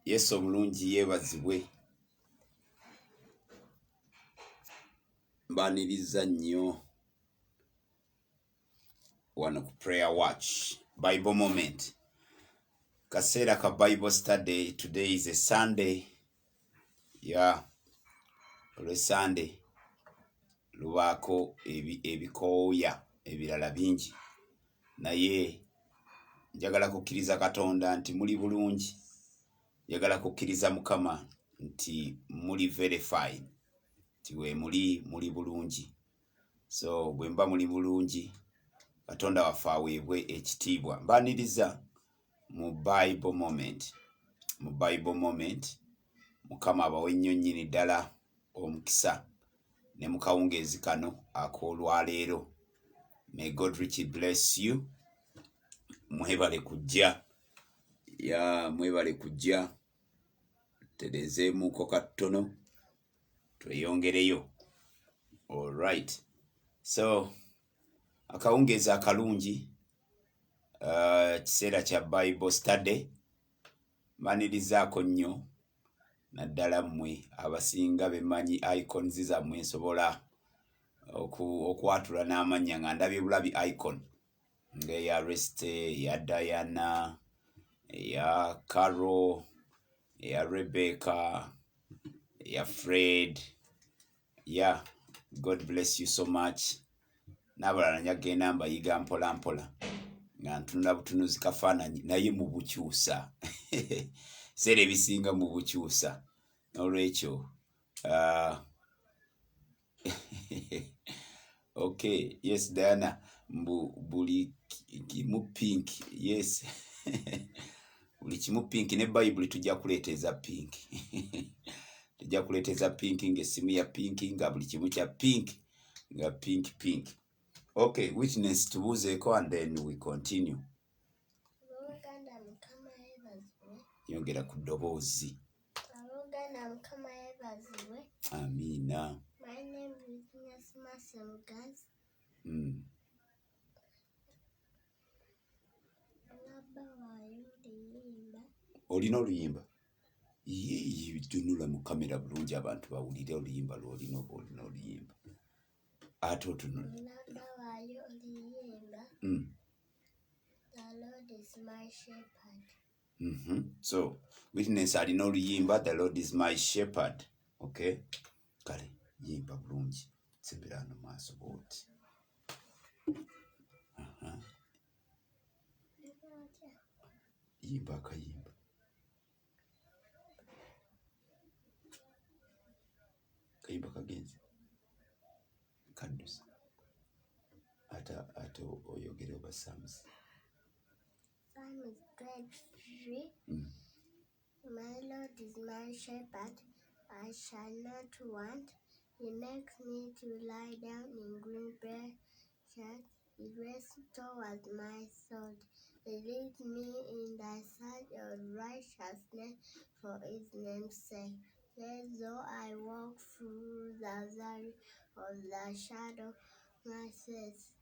Yesu omulungi yeebazibwe. Mbaniriza nnyo wano ku prayer watch Bible moment. Kaseera ka Bible study. Today is a Sunday. Olwe Sunday lubaako ebikooya ebirala bingi, naye njagala kukkiriza Katonda nti muli bulungi. Njagala kukkiriza Mukama nti muli verified, nti we muli bulungi. So bwe mba muli bulungi, Katonda waffe aweebwe ekitiibwa. Mbaniriza mu Bible moment. Mu Bible moment Mukama abawe nnyo nnyini ddala omukisa ne mu kawungeezi kano ak'olwaleero. May God richly bless you. Mwebale kujja. Mwebale kujja. Terezeemuuko katono tweyongereyo. All right. So akawungeezi akalungi, kiseera kya Bible study. Mbanirizaako nnyo naddala mmwe abasinga bemanyi icons zammwe, nsobola okwatula n'amannya nga ndabye bulabi icon ng'eya Reste, eya Diana, eya Carol, eya Rebecca, eya Fred. God bless you so much. N'abalala njagenda mbayiga mpola mpola nga ntunula butunuzi kafaananyi naye mu bukyusa. Seera ebisinga mu bukyusa. N'olwekyo okay, yes Diana, buli kimu pink. Yes. Buli kimu pink, ne Bible tujja kuleeteza pink. Tujja kuleeteza pink ng'essimu ya pink, nga buli kimu kya pink, nga pink. Okay, witness tubuuzeeko and then we continue. Yongera ku ddoboozi. Amiina. My name is Witness Masemugas. Olina oluyimba? Tunula mu kamera bulungi abantu bawulire oluyimba lw'olina oba olina oluyimba. Ate otunula. The Lord is my shepherd. So, Witness alina oluyimba, the Lord is my shepherd. Okay? Kale, yimba bulungi. Sembera hano maaso bw'oti. Yimba akayimba. Kayimba kagenzi. Kaddusa. Ate oyogere oba Psalms. Psalms 23. My Lord is my shepherd, I shall not want. He makes me to lie down in green pastures. He restores my soul. He leads me in thy sight of righteousness for his name's sake. Yea, though I walk through the valley of the shadow, my says,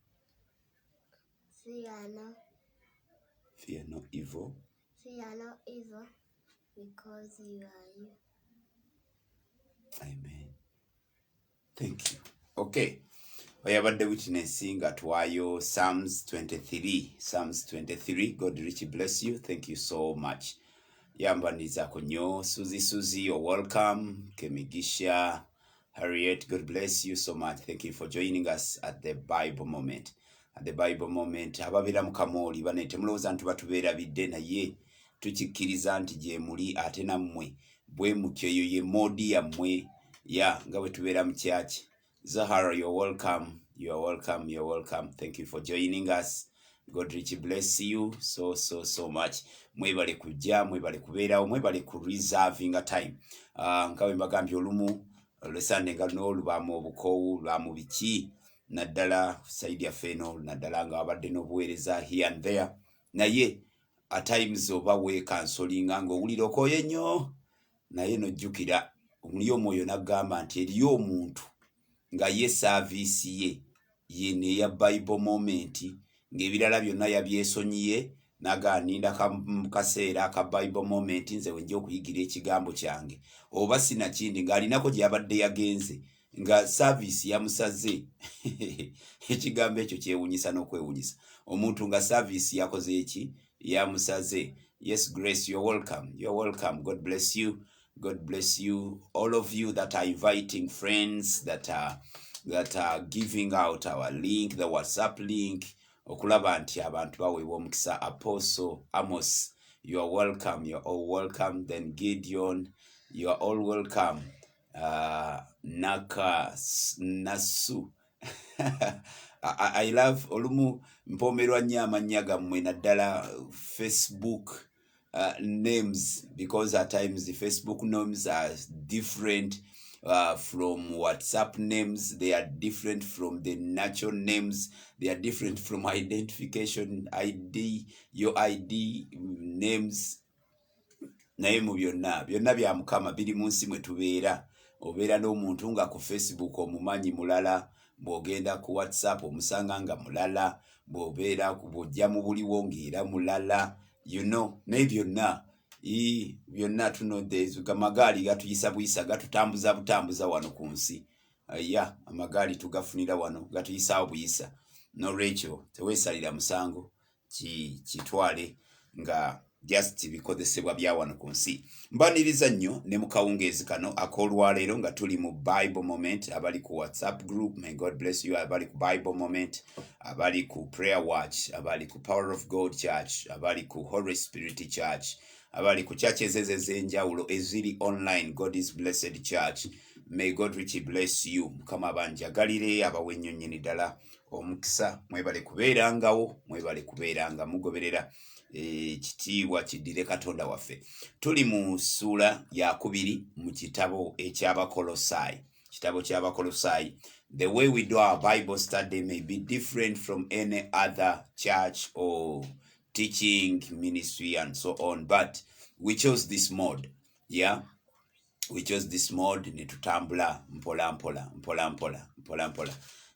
fear no evil, because you are you. Amen. Thank you. Okay. Oyabadde Witness nga tuwayo Psalms 23. God richly bless you. Thank you so much. Yambanirizaako nnyo. Suzy, you're welcome. Kemigisha, Harriet, God bless you so much. Thank you for joining us at the Bible moment. At the Bible moment, ababeera mu Kamooli banete mulowooza nti batubeera bidde, naye tukikkiriza nti gye muli ate nammwe bwe mutyo, eyo ye moodi yammwe nga bwe tubeera mu kyaki. Zahara, you're welcome. Thank you for joining us. God richly bless you so much. Mwebale kujja, mwebale kubeerawo, mwebale ku reserving time. Nga bwe mbagambye olumu olwesande nga luno lubaamu obukoowu, lwamu biki, naddala saidi yaffe eno, naddala nga wabadde n'obuweereza here and there. Naye at times oba weekansolinga ng'owulira okooye nnyo, naye n'ojjukira omuli omwoyo n'agamba nti eriyo omuntu nga ye saaviisi ye neeya Bible moment, ng'ebirala byonna yabyesonyiye naganinda kaseera ka Bible moment nze wenja okuyigira ekigambo kyange oba sinakindi ng'alinako gy'abadde yagenze nga service yamusaze ekigambo ekyo kyewunyisa n'okwewunyisa omuntu nga service yakoze eki yamusaze. Yes, Grace, you're welcome. You're welcome. God bless you. God bless you. All of you that are inviting friends, that are giving out our link, the WhatsApp link. Okulaba nti abantu baweebwa omukisa. Apostle Amos, you are welcome. You're all welcome. Then Gideon, you are all welcome. Nasu. I love olumu mpomerwa nnyo amannya gammwe naddala Facebook names, because at times the Facebook names are different from WhatsApp names. They are different from the natural names. They are different from identification ID, your ID names. Naye mu byonna bya Mukama biri mu nsi mwe tubeera. Obeera n'omuntu nga ku Facebook omumanyi mulala, bw'ogenda ku WhatsApp omusanga nga mulala, bw'ojja mu buliwo ng'era mulala, you know, naye byonna tunodde amagaali gatuyisa buyisa, gatutambuza butambuza wano ku nsi. Amagaali tugafunira wano, gatuyisaawo buyisa. N'olwekyo teweesalira musango kitwale nga just bikozesebwa bya wano ku nsi. Mbaniriza nnyo ne mu kawungeezi kano ak'olwaleero nga tuli mu Bible Moment. Abali ku WhatsApp group, may God bless you. Abali ku Bible Moment, abali ku Prayer Watch, abali ku Power of God Church, abali ku Holy Spirit Church, abali ku churches ez'enjawulo eziri online, God is Blessed Church. May God richly bless you. Mukama banjagalire abawe ennyonnyeni ddala omukisa. Mwebale kubeerangawo, mwebale kubeeranga mugoberera ekitiibwa kiddire Katonda waffe. Tuli mu ssuula ya 2 mu kitabo eky'Abakolosayi. Kitabo ky'Abakolosayi. The way we do our Bible study may be different from any other church or teaching ministry and so on, but we chose this mode. Yeah, we chose this mode. Ne tutambula mpola mpola.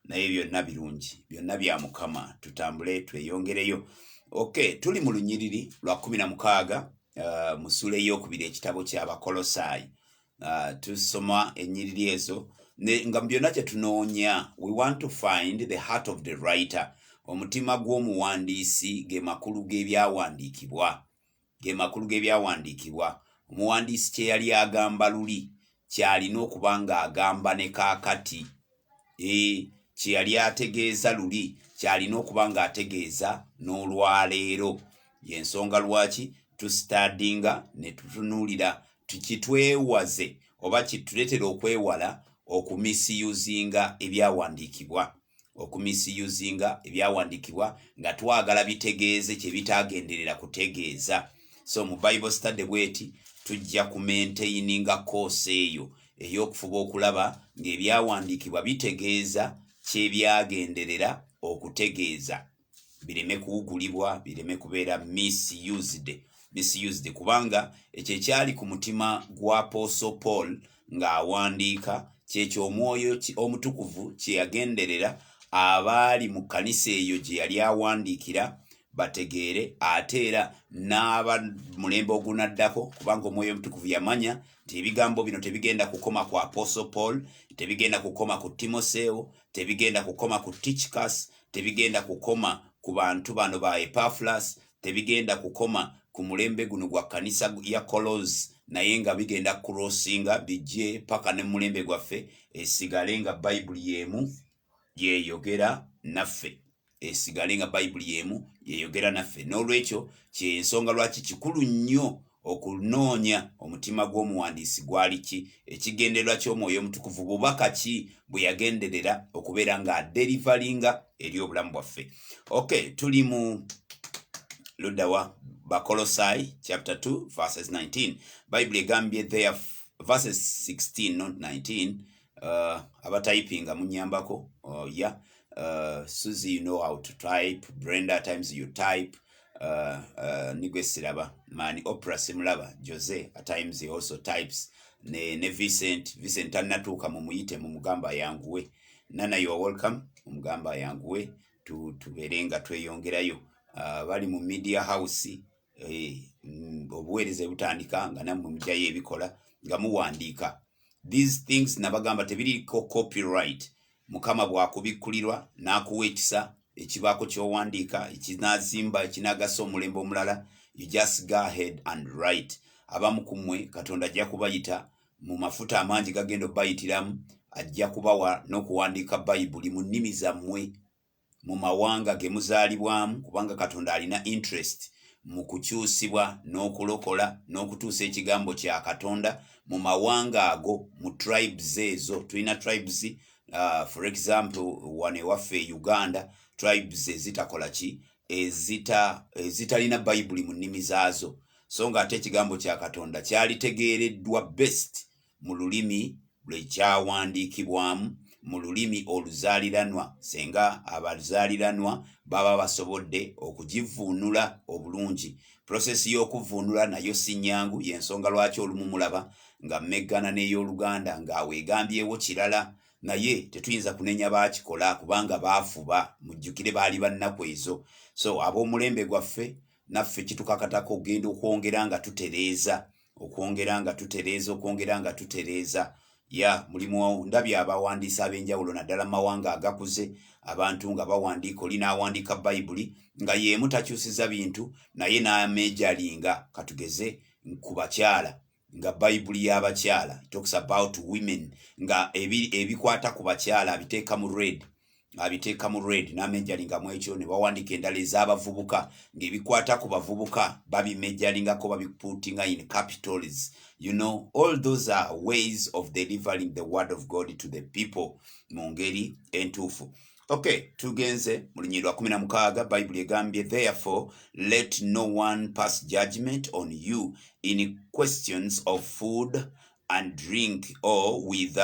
Naye byonna birungi, byonna bya Mukama. Tutambule tweyongereyo. Okay, tuli mu lunyiriri lwa 16 mu ssuula ey'okubiri ekitabo ky'Abakolosayi. Tusoma ennyiriri ezo nga byonna kye tunoonya. We want to find the heart of the writer. Omutima gw'omuwandiisi ge makulu g'ebyawandiikibwa. Omuwandiisi kye yali agamba luli kyalina okuba ng'agamba ne kaakati. Kye yali ategeeza luli kyalina okuba ng'ategeeza n'olwaleero. Y'ensonga lwaki tusitadinga ne tutunuulira tukitwewaze oba kituletera okwewala okumisiyuzinga ebyawandiikibwa nga twagala bitegeeze kye bitaagenderera kutegeeza. So mu Bible study bweti tujja ku maintaininga course eyo ey'okufuba okulaba ng'ebyawandiikibwa bitegeeza kye byagenderera okutegeeza, bireme kuwugulibwa, bireme kubeera misused, kubanga ekyo ekyali ku mutima gwa Apostle Paul ng'awandiika kyekyo Omwoyo Omutukuvu kye yagenderera abaali mu kkanisa eyo gye yali awandiikira bategeere, ate era n'aba mulembe ogunaddako, kubanga Omwoyo Omutukuvu yamanya nti ebigambo bino tebigenda kukoma ku Apostle Paul, tebigenda kukoma ku Timotheo, tebigenda kukoma ku Tychicus, tebigenda kukoma ku bantu bano ba Epaphras, tebigenda kukoma ku mulembe guno gwa kkanisa ya Kolos, naye nga bigenda crossinga bijje paka ne mulembe gwaffe esigale nga Bayibuli yemu yeyogera naffe. N'olwekyo ky'ensonga lwaki kikulu nnyo okunoonya omutima gw'omuwandiisi gwali ki, ekigendererwa ky'Omwoyo Omutukuvu bubaka ki bwe yagenderera okubeera ng'aderivalinga eri obulamu bwaffe. Okay, tuli mu ludda wa Bakolosayi chapter 2 verses 19. Bible egambye there verses 16 not 19. Abatayipinga munyambako. Susie, you know how to type. Brenda, at times you type. Nigwe Siraba, Mani Opera Simulaba, Jose, at times he also types. Ne Vincent anatuka mumuyite mumugamba yanguwe. Nana, you are welcome. Mumugamba yanguwe tuberenga tweyongerayo bali mu media house obuweereza butandika nga nammwe mujjayo ebikola nga muwandiika. These things nabagamba tebiriko copyright. Mukama bwakubikkulirwa n'akuwa ekisa ekibaako ky'owandiika ekinazimba ekinagasa omulembe omulala, you just go ahead and write. Abamu ku mmwe Katonda ajja kubayita mu mafuta amangi gagenda obayitiramu, ajja kubawa n'okuwandiika Bayibuli mu nnimi zammwe mu mawanga ge muzaalibwamu, kubanga Katonda alina interest mu kukyusibwa n'okulokola n'okutuusa ekigambo kya Katonda mu mawanga ago, mu tribes ezo. Tulina tribes for example wane ewaffe Uganda, tribes ezitakola ki, ezitalina Bayibuli mu nnimi zaazo. So nga ate ekigambo kya Katonda kyalitegeereddwa best mu lulimi lwekyawandiikibwamu, mu lulimi oluzaaliranwa, senga abazaaliranwa baba basobodde okugivuunula obulungi. Prosesi y'okuvuunula nayo si nnyangu, y'ensonga lwaki olumu mulaba nga mmeggana n'ey'Oluganda ng'aweegambyewo kirala, naye tetuyinza kunenya baakikola kubanga baafuba, mujjukire baali bannaku ezo. So ab'omulembe gwaffe naffe kitukakatako okugenda okwongera nga tutereeza. Ya mulimu ndabye abawandiisa ab'enjawulo naddala mawanga agakuze, abantu nga bawandiika, oli n'awandiika Bayibuli nga yeemu takyusiza bintu, naye n'amejalinga, katugeze ku bakyala, nga Bayibuli y'abakyala, talks about women, nga ebikwata ku bakyala abiteeka mu red n'amejalinga ekyo, ne bawandiika endala ez'abavubuka ng'ebikwata ku bavubuka babimejalingako, babiputinga in capitals. You know, all those are ways of delivering the word of God to the people mu ngeri entuufu. Okay, tugenze mu lunyiri lwa 16. Bayibuli egambye, therefore let no one pass judgment on you in questions of food and drink, or with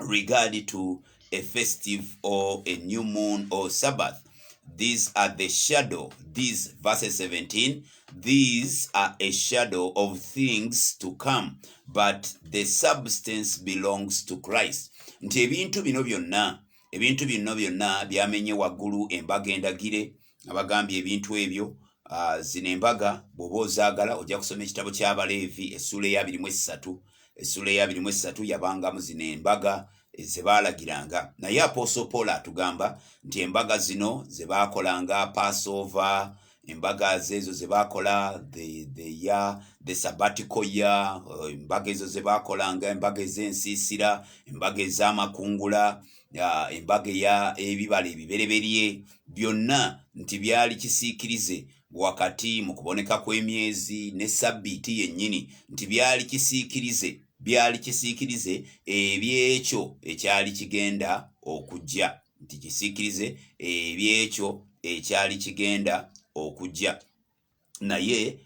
regard to a festive or a new moon or Sabbath. These are the shadow, these verses 17, these are a shadow of things to come, but the substance belongs to Christ. Nti ebintu bino byonna byamenye waggulu embaga endagire, abagambye ebintu ebyo zino embaga bw'oba ozaagala ojja kusoma ekitabo ky'Abaleevi essula eya 23 yabangamu zino embaga ze baalagiranga. Naye Apostle Paul atugamba nti embaga zino ze baakolanga Passover, embaga zezo ze baakola the sabbatical year, embaga ezo ze baakolanga, embaga ez'ensiisira, embaga ez'amakungula, embaga ya ebibala ebibereberye, byonna nti byali kisiikirize wakati mu kuboneka kw'emyezi ne sabbiiti yennyini, nti byali kisiikirize ebyekyo ekyali kigenda okujja, naye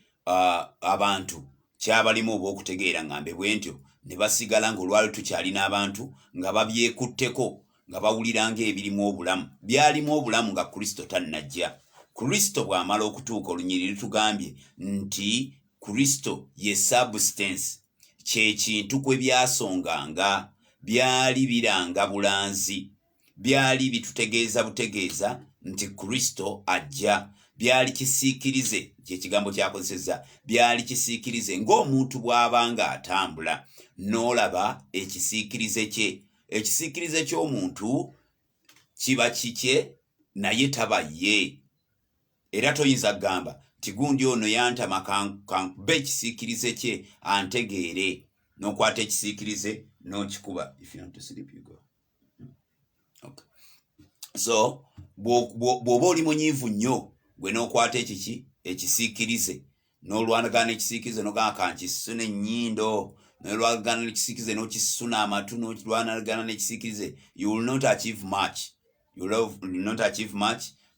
abantu kyabalimu oba okutegeera ngambe bwentyo ne basigala ng'olwali tukyalina abantu nga babyekutteko nga bawuliranga ebirimu obulamu, byalimu obulamu nga Kristo tannajja. Kristo bw'amala okutuuka, olunyiri lutugambye nti Kristo ye substance, kye kintu kwe byasonganga, byali biranga bulanzi, byali bitutegeeza butegeeza nti Kristo ajja, byali kisiikirize, kyekigambo kyakozesezza, byali kisiikirize ng'omuntu bw'abanga atambula n'olaba ekisiikirize ky'omuntu kiba kikye naye taba ye, era toyinza kugamba nti gundi ono yantama kankube ekisiikirize kye antegeere, n'okwata ekisiikirize n'okikuba. If you want to sleep, you go. Okay. So bw'oba oli munyiivu nnyo gwe n'okwata ekisiikirize n'olwanagana n'ekisiikirize n'ogamba kankisune ennyindo, n'olwanagana n'ekisiikirize n'okisuna amatu, n'olwanagana n'ekisiikirize, you will not achieve much.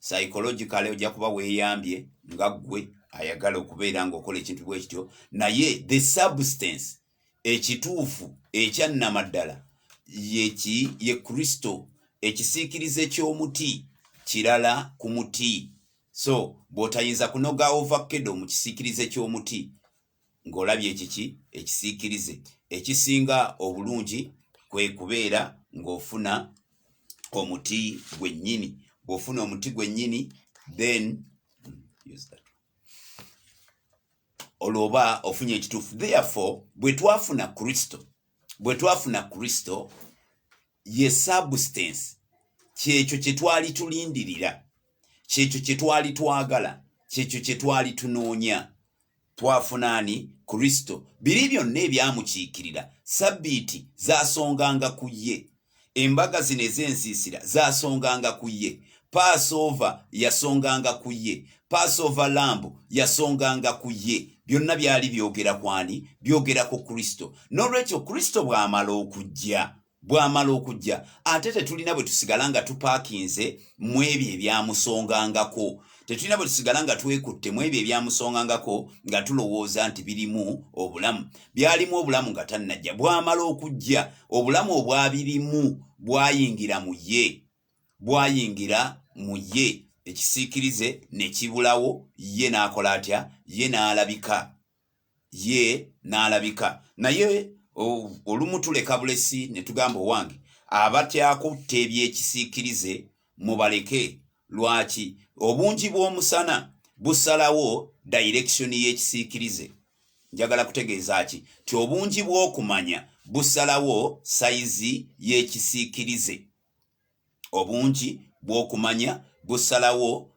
Psychologically ojja kuba weeyambye nga ggwe ayagala okubeera ng'okola ekintu bwe kityo, naye the substance, ekituufu ekyannamaddala ye Kristo. Ekisiikirize ky'omuti kirala ku muti. So bw'otayinza kunoga ovakkedo mu kisiikirize ky'omuti ng'olabye ekisiikirize ekisinga obulungi kwe kubeera ng'ofuna omuti gwennyini. Bw'ofuna omuti gwennyini, then use that oloba ofunye ekituufu. Therefore bwe twafuna Kristo ye substance, kyekyo kye twali tulindirira, kyekyo kye twali twagala, kyekyo kye twali tunoonya. Twafunaani Kristo. Biri byonna ebyamukiikirira, sabbiiti zaasonganga ku ye, embaga zino ez'ensiisira zaasonganga ku ye, Passover yasonganga ku ye, Passover lamb yasonganga ku ye. Byonna byali byogera kwani? Byogera ku Kristo. N'olwekyo Kristo bw'amala okujja ate tetulina bwe tusigala nga tupaakinze mu ebyo ebyamusongangako. Tetulina bwe tusigala nga twekutte mu ebyo ebyamusongangako nga tulowooza nti birimu obulamu. Byalimu obulamu nga tannajja. Bw'amala okujja, obulamu obwabirimu bwayingira mu ye, ekisiikirize ne kibulawo, ye n'akola atya? Ye n'alabika. Naye olumu tuleka bulesi ne tugamba owange, abatyakutta ebyekisiikirize mubaleke. Lwaki? Obungi bw'omusana busalawo direction y'ekisiikirize. Njagala kutegeeza ki? Ti obungi bw'okumanya busalawo sayizi y'ekisiikirize. Obungi bw'okumanya busalawo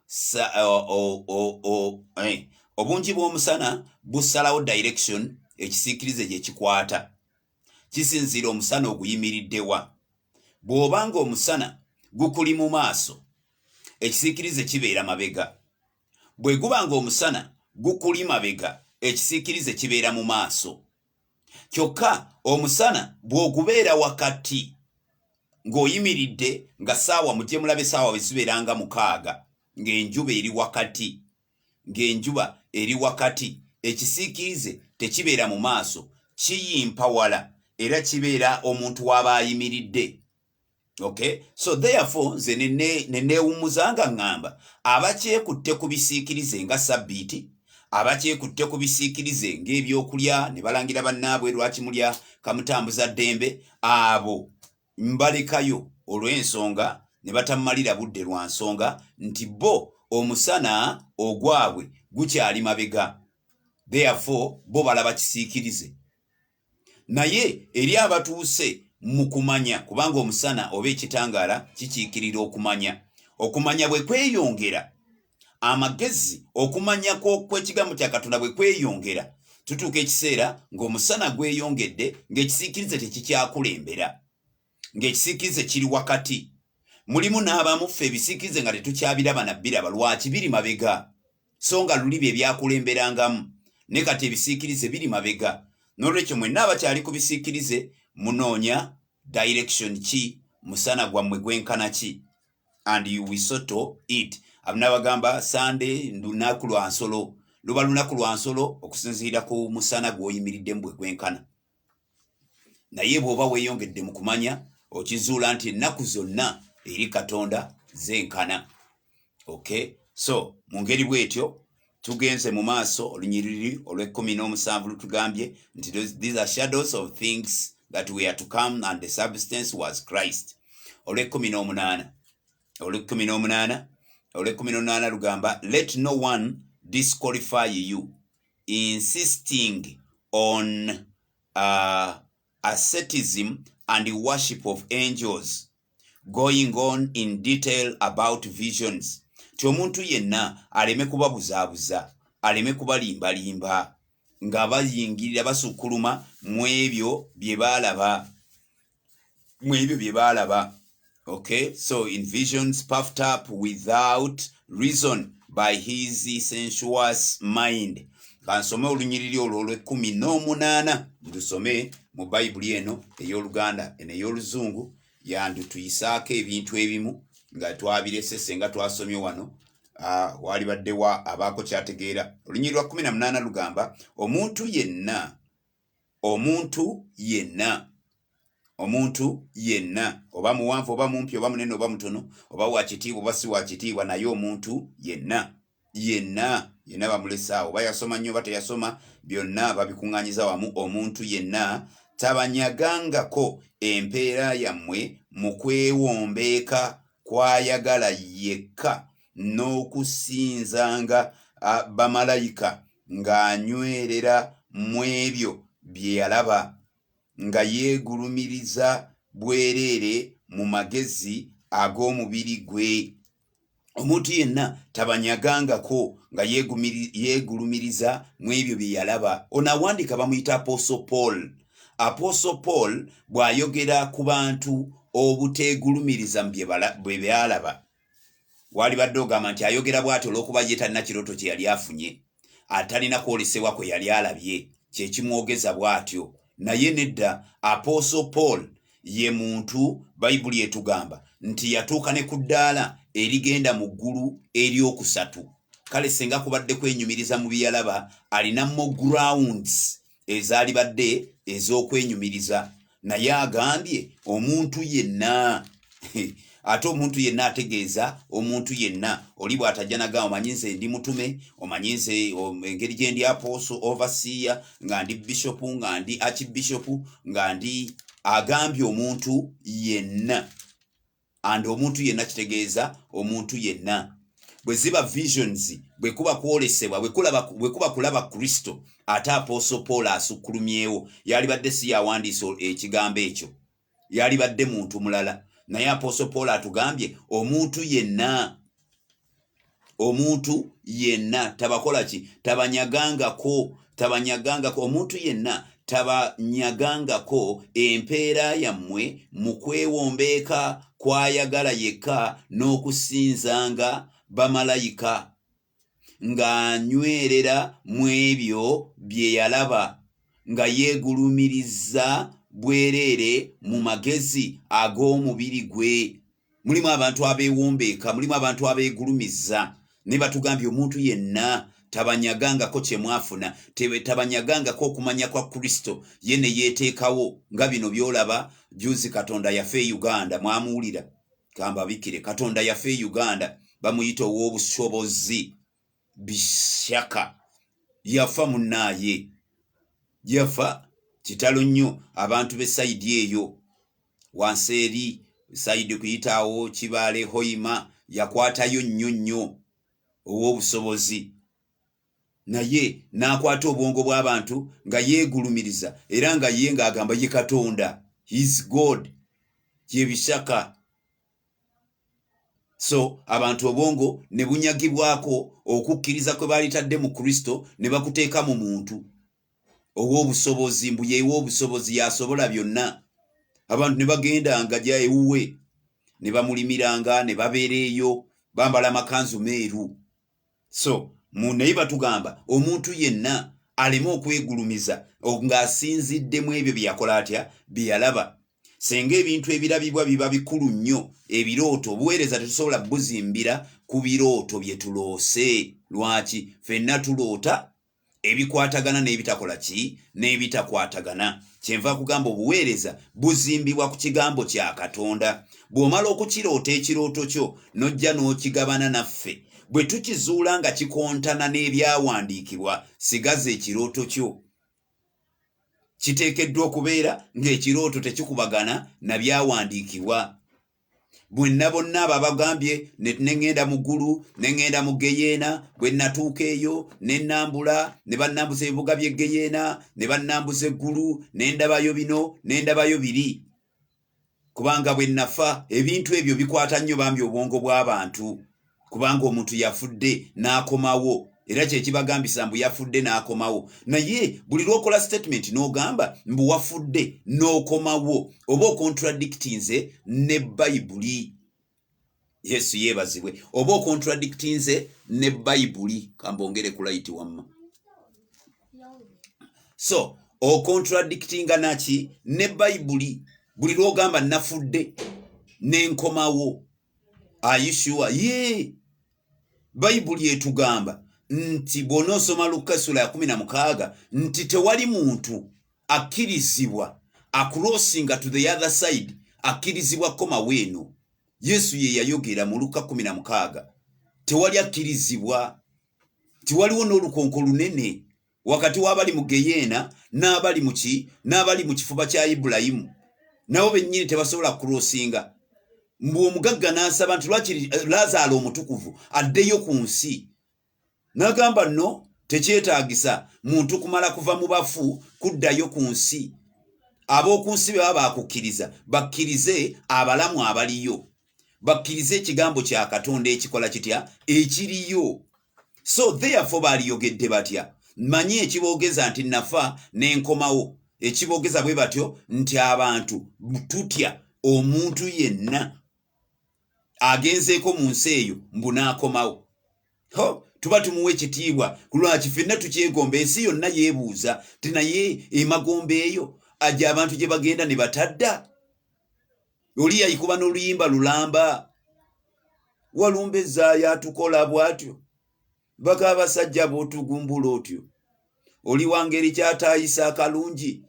obungi bw'omusana busalawo direction ekisiikirize gye kikwata. Kisinziira omusana oguyimiriddewa. Bw'obanga omusana gukuli mu maaso, ekisiikirize kibeera mabega. Bwe gubanga omusana gukuli mabega, ekisiikirize kibeera mu maaso. Kyokka omusana bw'ogubeera wakati, ng'oyimiridde nga saawa mujje mulabe saawa bwe zibeeranga 6, ng'enjuba eri wakati, ekisiikirize tekibeera mu maaso, kiyimpa wala era kibeera omuntu w'aba ayimiridde. Okay? So therefore nze neneewummuza nga ngamba abakyekutte ku bisiikirize nga sabbiiti, abakyekutte ku bisiikirize ng'ebyokulya ne balangira bannaabwe lwaki mulya kamutambuza ddembe, abo mbalekayo olw'ensonga ne batamalira budde lwa nsonga nti bo omusana ogwabwe gukyali mabega. Therefore bo balaba kisiikirize. Naye eri abatuuse mu kumanya, kubanga omusana oba ekitangaala kikiikirira okumanya. Okumanya bwe kweyongera, amagezi okumanya kw'ekigambo kya Katonda bwe kweyongera, tutuuka ekiseera ng'omusana gweyongedde ng'ekisiikirize tekikyakulembera, ng'ekisiikirize kiri wakati. Mulimu n'abamuffe ebisiikirize nga tetukyabiraba na biraba, lwaki? Biri mabega. So nga luli bye byakulemberangamu, ne kati ebisiikirize biri mabega. N'olwekyo mwenna abakyali ku bisiikirize munoonya direction ki, musana gwammwe gwenkana ki, and you will settle it. Abnabagamba Sunday lunaku lwa nsolo, luba lunaku lwa nsolo okusinziira ku musana gw'oyimiriddemu bwe gwenkana. Naye bw'oba weeyongedde mu kumanya, okizuula nti ennaku zonna eri Katonda zenkana. Okay? So mu ngeri bw'etyo tugenze mu maaso. Olunyiriri olw'17 lutugambye nti these are shadows of things that were to come and the substance was Christ. olw'18 lugamba, let no one disqualify you, insisting on asceticism and worship of angels, going on in detail about visions. Ti omuntu yenna aleme kubabuzaabuza, aleme kubalimbalimba nga bayingirira basukkuluma mu ebyo bye baalaba. Okay? So in visions puffed up without reason by his sensuous mind. Kansome olunyiriri olwo olw'18 ndusome mu Bayibuli eno ey'Oluganda, eno ey'Oluzungu yandutuyisaako ebintu ebimu nga twabirese senga twasomye wano. Wali baddewa abaako kyategeera. Olunyiriri lwa 18 lugamba, omuntu yenna oba muwanvu oba mumpi oba munene oba mutono oba wakitiibwa oba si wakitiibwa, naye omuntu yenna bamulesa oba yasoma nnyo oba teyasoma, byonna babikuŋŋaanyiza wamu. Omuntu yenna tabanyagangako empeera yammwe mu kwewombeeka kwayagala yekka n'okusinzanga bamalayika ng'anywerera mu ebyo bye yalaba nga yeegulumiriza bwereere mu magezi ag'omubiri gwe. Omuntu yenna tabanyagangako nga yeegulumiriza mu ebyo bye yalaba. Ono awandiika bamuyita Apostle Paul. Apostle Paul bw'ayogera ku bantu obuteegulumiriza mu bwe byalaba, walibadde ogamba nti ayogera bw'ati olw'okuba ye talina kirooto kye yali afunye, atalina kwolesebwa kwe yali alabye, kye kimwogeza bw'atyo. Naye nedda, Apostle Paul ye muntu Bayibuli etugamba nti yatuuka ne ku ddaala erigenda mu ggulu eryokusatu. Kale senga kubadde kwenyumiriza mu byalaba, alinamu grounds ezaalibadde ez'okwenyumiriza. Naye agambye omuntu yenna ate omuntu yenna ategeeza omuntu yenna oli bw'atajja naga omanyi nze ndi mutume, omanyi nze engeri gye ndi apostle overseer, nga ndi bishop, nga ndi archbishop, nga ndi, agambye omuntu yenna. And omuntu yenna kitegeeza omuntu yenna. Bwe ziba visions, bwe kuba kwolesebwa, bwe kuba kulaba Kristo, ate Apostle Paul asukkulumyewo, yalibadde si yawandiisa ekigambo ekyo, yalibadde muntu mulala. Naye Apostle Paul atugambye omuntu yenna tabakola ki? Tabanyagangako. Omuntu yenna tabanyagangako empeera yammwe mu kwewombeeka kwayagala yekka n'okusinzanga bamalayika, ng'anywerera mu ebyo bye yalaba, nga yeegulumiriza bwereere mu magezi ag'omubiri gwe. Mulimu abantu abeewombeeka, mulimu abantu abeegulumiza. Ne batugambye omuntu yenna tabanyagangako kye mwafuna, tabanyagangako okumanya kwa Kristo, ye ne yeeteekawo nga bino by'olaba. Juzi Katonda yafe e Uganda, mwamuwulira? Kamba bikire, Katonda yafe e Uganda, bamuyita ow'obusobozi Bishaka. Yafa munnaaye, yafa kitalo nnyo. Abantu b'esayidi eyo wansi eri sayidi kuyitaawo Kibaale Hoima yakwatayo nnyo ow'obusobozi, naye n'akwata obwongo bw'abantu nga yeegulumiriza era nga ye ng'agamba ye Katonda, his God, ye Bishaka. So abantu obwongo ne bunyagibwako okukkiriza kwe baalitadde mu Kristo, ne bakuteeka mu muntu ow'obusobozi, mbu ye w'obusobozi, yasobola byonna. Abantu ne bagendanga gya ewuwe, ne bamulimiranga, ne babeera eyo bambala amakanzu meeru. So naye batugamba omuntu yenna aleme okwegulumiza ng'asinzidde mu ebyo bye yakola atya, bye yalaba. Senga ebintu ebirabibwa biba bikulu nnyo, ebirooto, obuweereza tetusobola buzimbira ku birooto bye tuloose. Lwaki? Ffenna tuloota ebikwatagana n'ebitakola ki? N'ebitakwatagana. Kyenva kugamba obuweereza buzimbibwa ku kigambo kya Katonda. Bw'omala okukiroota ekirooto kyo n'ojja n'okigabana naffe, bwe tukizuula nga kikontana n'ebyawandiikibwa, sigaza ekirooto kyo. Kiteekeddwa okubeera ng'ekirooto tekikubagana na byawandiikibwa. Bwenna bonna abo abagambye ne ngenda mu ggulu, ne ngenda mu Geyeena, bwe natuuka eyo ne nambula, ne bannambuza ebibuga by'e Geyeena, ne bannambuza eggulu, ne ndabayo bino, ne ndabayo biri. Kubanga bwe nafa, ebintu ebyo bikwata nnyo bambi obwongo bw'abantu, kubanga omuntu yafudde n'akomawo. Era kye kibagambisa mbu yafudde n'akomawo. Naye buli lw'okola statement n'ogamba mbu wafudde n'okomawo, oba okontradictinze ne Bayibuli. Yesu yeebazibwe. Oba okontradictinze ne Bayibuli. Kambongere kulayiti wamma. So okontradictinga naki? Ne Bayibuli. Buli lw'ogamba nafudde n'enkomawo. Are you sure? Ye Bayibuli etugamba nti bw'onoosoma Luka sura ya 16 nti tewali muntu akkirizibwa acrossing to the other side, akkirizibwa komawo eno. Yesu ye yayogera mu Luka 16. Tewali akkirizibwa. Tiwaliwo n'olukonko lunene wakati w'abali mu Geyeena n'abali mu ki? N'abali mu kifuba kya Ibulayimu. Nabo bennyini tebasobola crossinga. Mbu omugagga n'asaba nti lwaki Laazaalo omutukuvu addeyo ku nsi. N'agamba no tekyetaagisa muntu kumala kuva mu bafu kuddayo ku nsi. Ab'oku nsi bwe baba bakukkiriza bakkirize abalamu abaliyo, bakkirize ekigambo kya Katonda ekikola kitya ekiriyo. So therefore baliyogedde batya? Manyi ekiboogeza nti nafa n'enkomawo. Ekiboogeza bwe batyo nti abantu tutya omuntu yenna agenzeeko mu nsi eyo mbu n'akomawo. Tuba tumuwa ekitiibwa kulwaki ffenna tukyegomba. Ensi yonna yeebuuza ti naye emagomba eyo ajja abantu gye bagenda ne batadda. Oli yayikuba n'oluyimba lulamba walumba ezzaayo atukola bw'atyo baka abasajja b'otugumbula otyo. Oli wangeri kyataayisa akalungi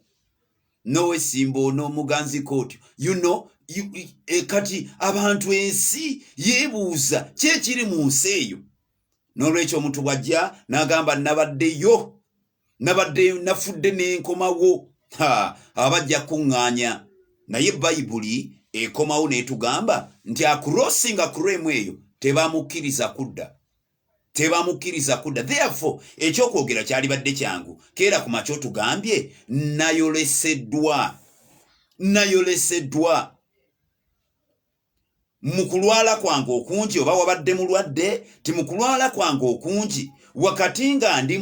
n'owesimba n'omuganziko otyo. Kati abantu ensi yeebuuza kyekiri mu nsi eyo. N'olwekyo omuntu bw'ajja n'agamba nabaddeyo nafudde n'enkomawo, abajja kuŋŋaanya. Naye Bayibuli ekomawo n'etugamba nti akurosinga kuremu eyo tebamukkiriza kudda. Therefore ekyokwogera kyalibadde kyangu. Keera ku makyo tugambye nayoleseddwa. Mu kulwala kwange okungi, oba wabadde mulwadde, ti mu kulwala kwange okungi wakati nga ndi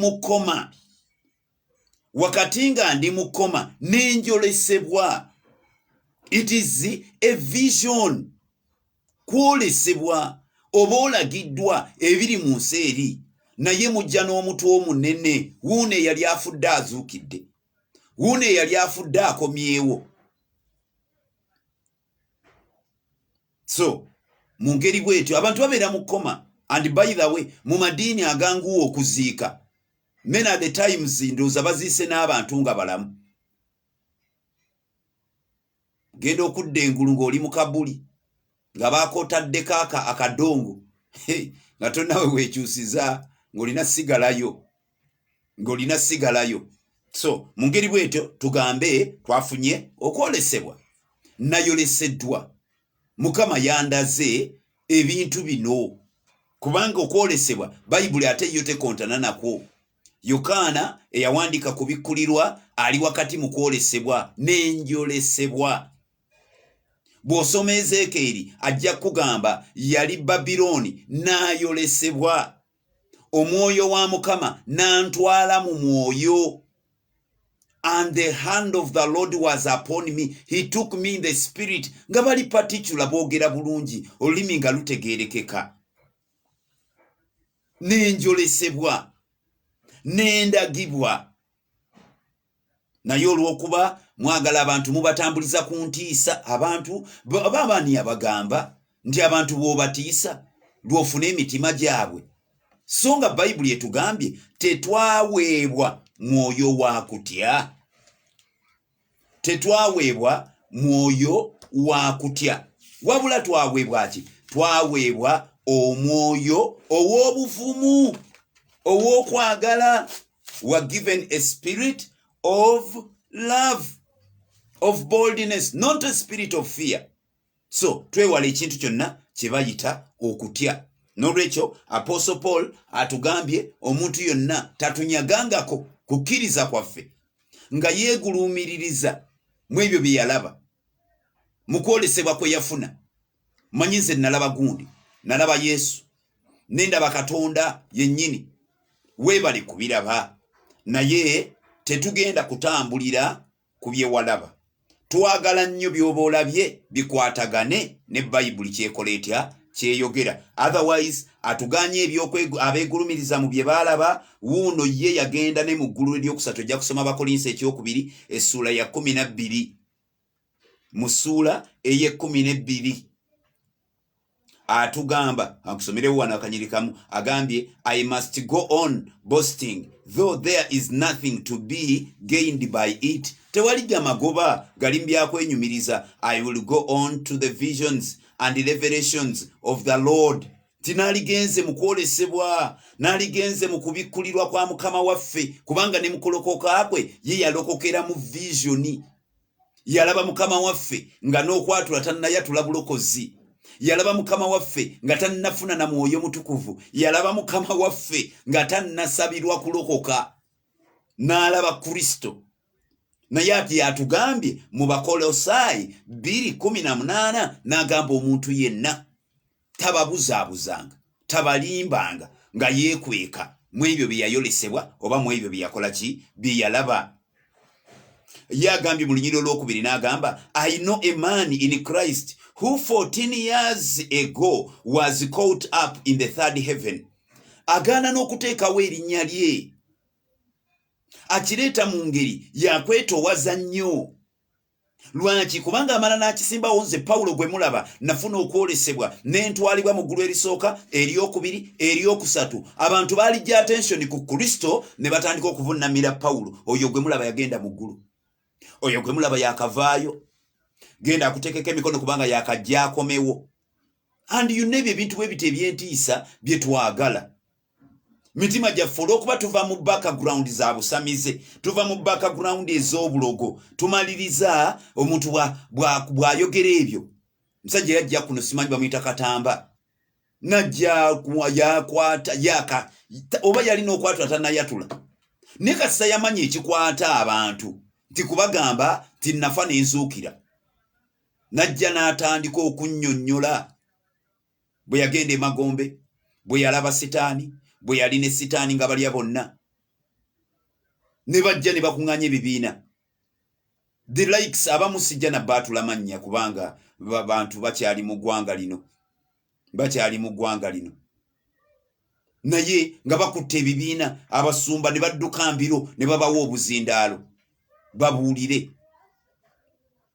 mu kkoma n'enjolesebwa. It is a vision. Kwolesebwa oba olagiddwa ebiri mu nsi eri. Naye mujja n'omutwe omunene, wuuno eyali afudde azuukidde, wuuno eyali afudde akomyewo. So mu ngeri bwetyo abantu babeera mu kkoma. And by the way, mu madiini aganguwa okuziika, many of the times ndowooza baziise n'abantu nga balamu. Genda okudda engulu ng'oli mu kabuli nga baakootaddeko akadongo nga tonnawe weekyusiza ng'olina sigalayo. So mu ngeri bwetyo tugambe twafunye okwolesebwa. Nayoleseddwa. Mukama yandaze ebintu bino kubanga okwolesebwa Bayibuli ate yo tekontana nakwo. Yokaana eyawandiika ku bikkulirwa ali wakati mu kwolesebwa n'enjolesebwa. Bw'osoma Ezeekeri ajja kugamba yali Babilooni n'ayolesebwa. Omwoyo wa Mukama n'antwala mu mwoyo. And the hand of the Lord was upon me. He took me in the spirit. Nga bali particular boogera bulungi, olulimi nga lutegeerekeka. N'enjolesebwa, n'endagibwa. Naye olw'okuba mwagala abantu mubatambuliza ku ntiisa, abantu baabani abagamba nti abantu bw'obatiisa lw'ofuna emitima gyabwe. So nga Bayibuli etugambye tetwaweebwa mwoyo wa kutya. Tetwaweebwa mwoyo wa kutya. Wabula twaweebwa ki? Twaweebwa omwoyo ow'obuvumu, ow'okwagala. Were given a spirit of love, of boldness, not a spirit of fear. So twewala ekintu kyonna kye bayita okutya. N'olwekyo Apostle Paul atugambye omuntu yonna tatunyagangako kukkiriza kwaffe nga yeeguluumiririza mu ebyo bye yalaba, mu kwolesebwa kwe yafuna. Manyi nze nalaba gundi, nalaba Yesu, nendaba Katonda yennyini. Weebale kubiraba, naye tetugenda kutambulira ku bye walaba. Twagala nnyo by'oba olabye bikwatagane ne Bayibuli kyekola etya kyeyogera. Otherwise atuganye abeegulumiriza mu bye baalaba. Wuuno ye yagenda ne mu ggulu eryokusatu. Ojja kusoma Abakolinso ekyokubiri essuula ya 12. Mu ssuula eye-12 atugamba, ankusomerewo wano akanyiri kamu, agambye I must go on boasting though there is nothing to be gained by it. Tewali magoba gali byakwenyumiriza. I will go on to the visions and the revelations of the Lord. Tinaligenze mu kwolesebwa, naligenze mu kubikkulirwa kwa Mukama waffe, kubanga ne mukolokoka kwe ye yalokokera mu visioni. Yalaba Mukama waffe nga n'okwatula tannayatula bulokozi. yalaba mukama waffe nga tannafuna na mwoyo mutukuvu, yalaba mukama waffe nga tannasabirwa kulokoka, n'alaba Kristo. Naye ati atugambye mu Bakolosaayi 2:18 n'agamba omuntu yenna tababuzaabuzanga, tabalimbanga nga yeekweka mu ebyo bye yayolesebwa oba mu ebyo bye yakola ki, bye yalaba. Ye agambye mu lunyiriro lw'okubiri n'agamba, I know a man in Christ who 14 years ago was caught up in the third heaven. Agaana n'okuteekawo erinnya lye, akireeta mu ngeri yakwetoowaza nnyo. Lwaki? Kubanga amala n'akisimbawo, nze Pawulo gwe mulaba nafuna okwolesebwa n'entwalibwa mu ggulu erisooka, eryokubiri, eryokusatu. Abantu baalijja attention ku Kristo ne batandika okuvunnamira Pawulo. Oyo gwe mulaba yagenda mu ggulu. Oyo gwe mulaba yakavaayo, genda akutekeka emikono kubanga yakajja akomewo. And you know ebintu bwe bite ebyentiisa bye twagala. Mitima gyaffe olw'okuba tuva mu background za busamize, tuva mu background ez'obulogo, tumaliriza omuntu bw'ayogera ebyo. Musajja yajja kuno simanyi bamuyita Katamba, najja yakwata yaka oba yalina okwatula tannayatula. Ne Kasita yamanya ekikwata abantu nti kubagamba ti nafa n'enzuukira. Najja n'atandika okunnyonnyola bwe yagenda e Magombe, bwe yalaba Sitaani, bwe yali ne Sitaani nga balya bonna, ne bajja ne bakuŋŋaanya ebibiina. The likes abamu sijja na baatula mannya kubanga bantu bakyali mu ggwanga lino, bakyali mu ggwanga lino. Naye nga bakutte ebibiina, abasumba ne badduka mbiro ne babawa obuzindaalo babuulire.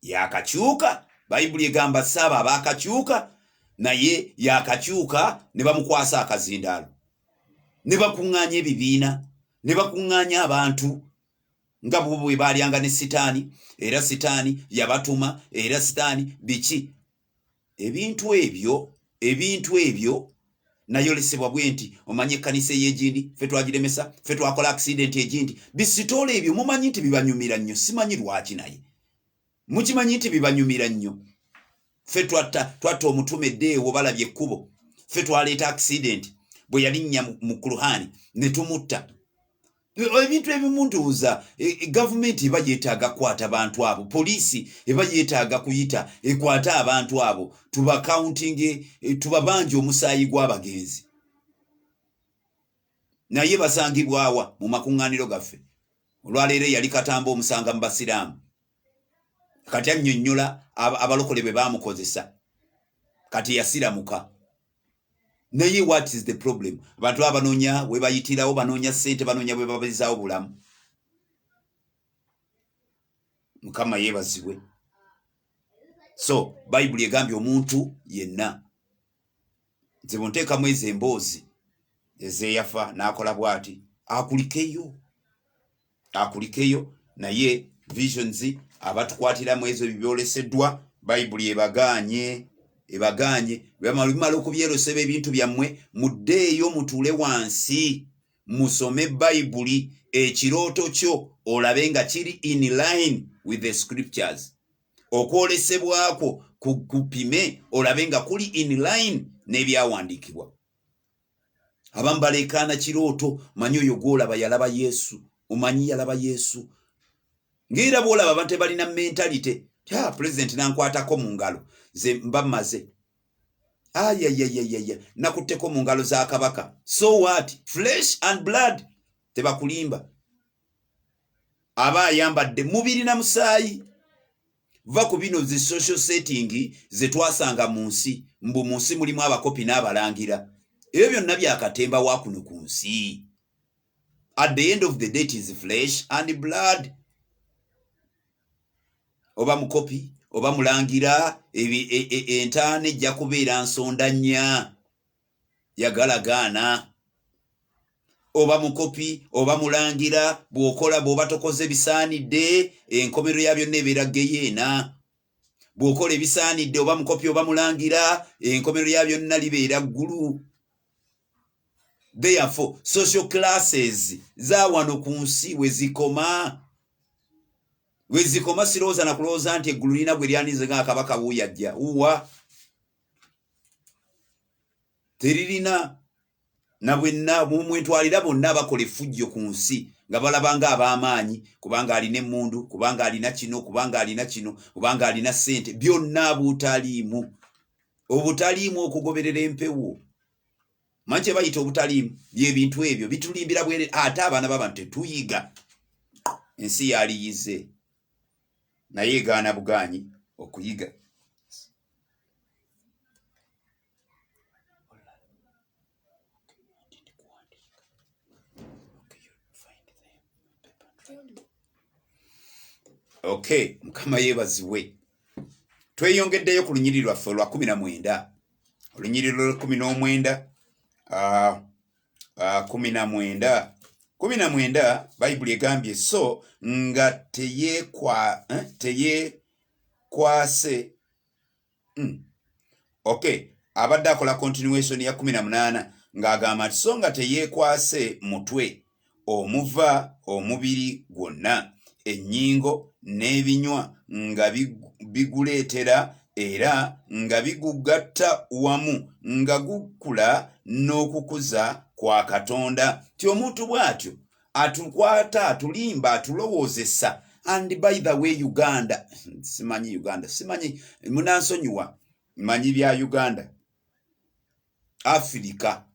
Yakakyuka, Bayibuli egamba Saaba abaakakyuka, naye yakakyuka ne bamukwasa akazindaalo. Ne bakuŋŋaanya ebibiina, ne bakuŋŋaanya abantu nga bo bwe baalyanga ne Sitaani, era Sitaani yabatuma, era Sitaani biki. Ebintu ebyo nayolesebwa bwe nti omanyi ekkanisa ey'egindi ffe twagiremesa, ffe twakola accident egindi. Bisitoola ebyo mumanyi nti bibanyumira nnyo, simanyi lwaki naye mukimanyi nti bibanyumira nnyo. Ffe twatta omutume eddeewo balabye ekkubo, ffe twaleeta accident bwe yalinnya mu Kuruhani ne tumutta. Ebintu ebimu ntuuza gavumenti eba yeetaaga kukwata abantu abo, poliisi eba yeetaaga kuyita ekwata abantu abo, tubakauntinge, tubabanje omusaayi gw'abagenzi. Naye basangibwawa mu makuŋŋaaniro gaffe. Olwaleero yali Katamba omusanga mu Basiraamu, kati annyonnyola abalokole bwe baamukozesa, kati yasiramuka. Naye what is the problem? Abantu abanoonya we bayitirawo, banoonya ssente, banoonya bwe babalizaawo bulamu. Mukama yeebazibwe. So Bayibuli egambye omuntu yenna, nze bw'onteekamu ezo emboozi ezeeyafa n'akola bw'ati, akulikeyo. Naye visions abatukwatiramu ezo bibyoleseddwa, Bayibuli ebaganye bimala okubyeroseba ebintu byammwe, muddeeyo mutuule wansi musome Bayibuli, ekirooto kyo olabe nga kiri in line with the scriptures. Okwolesebwako kupime olabe nga kuli in line n'ebyawandiikibwa. Abamu baleekaana kirooto, manyi oyo gw'olaba yalaba Yesu, omanyi yalaba Yesu. Ng'era bw'olaba abantu balina mentalite, President nankwatako mu ngalo, ze mba maze. Nakutteko mu ngalo za kabaka. So what? Flesh and blood tebakulimba. Aba ayambadde mubiri na musaayi. Va ku bino zi social setting ze twasanga mu nsi, mbu mu nsi mulimu abakopi n'abalangira. Ebyo byonna byakatemba wa kuno ku nsi. At the end of the day it is flesh and blood. Oba mukopi, oba mulangira, entaana ejja kubeera nsonda nnya yagalagaana. Oba mukopi, oba mulangira, bw'okola bw'oba tokoze bisaanidde, enkomerero ya byonna ebeera geyeena. Bw'okola ebisaanidde oba mukopi oba mulangira, enkomerero ya byonna libeera ggulu. Therefore, social classes za wano ku nsi wezikoma sirowooza na kulowooza nti eggulu lina gwe lyanize nga akabaka wuuyajja. Uwa teririna na bwenna mumwetwalira bonna bakola effujjo ku nsi nga balabanga ab'amaanyi kubanga alina emmundu kubanga alina kino kubanga alina kino kubanga alina ssente byonna obutaliimu okugoberera empewo manyi kye bayita obutaliimu byebintu ebyo bitulimbira bwere ate abaana b'abantu tetuyiga ensi yaliyize naye egaana bugaanyi okuyiga. Okay, mukama yeebazibwe. Tweyongeddeyo ku lunyiriri lwaffe olwa 19. Olunyiriri lwa 19 19 Bayibuli egambye so nga teyeekwase okay, abadde akola continuation ya 18 ng'agamba nti so nga teyeekwase mutwe omuva omubiri gwonna ennyingo n'ebinywa nga biguleetera era nga bigugatta wamu nga gukula n'okukuza kwa Katonda. Ti omuntu bw'atyo atukwata atulimba atulowoozesa. And by the way Uganda, simanyi Uganda, simanyi munansonyiwa manyi bya Uganda, Afrika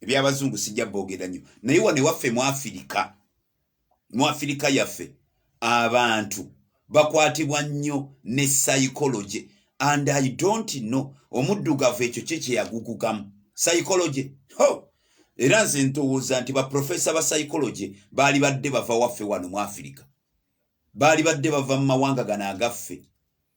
eby'abazungu sijja boogera nnyo naye wane waffe mu Afrika yaffe abantu bakwatibwa nnyo ne psychology and I don't know omuddugavu ekyo kye yagugukamu psychology. Era nze ntowooza nti baprofesa ba psychology baali badde bava waffe wano mu Afrika, baali badde bava mu mawanga gano agaffe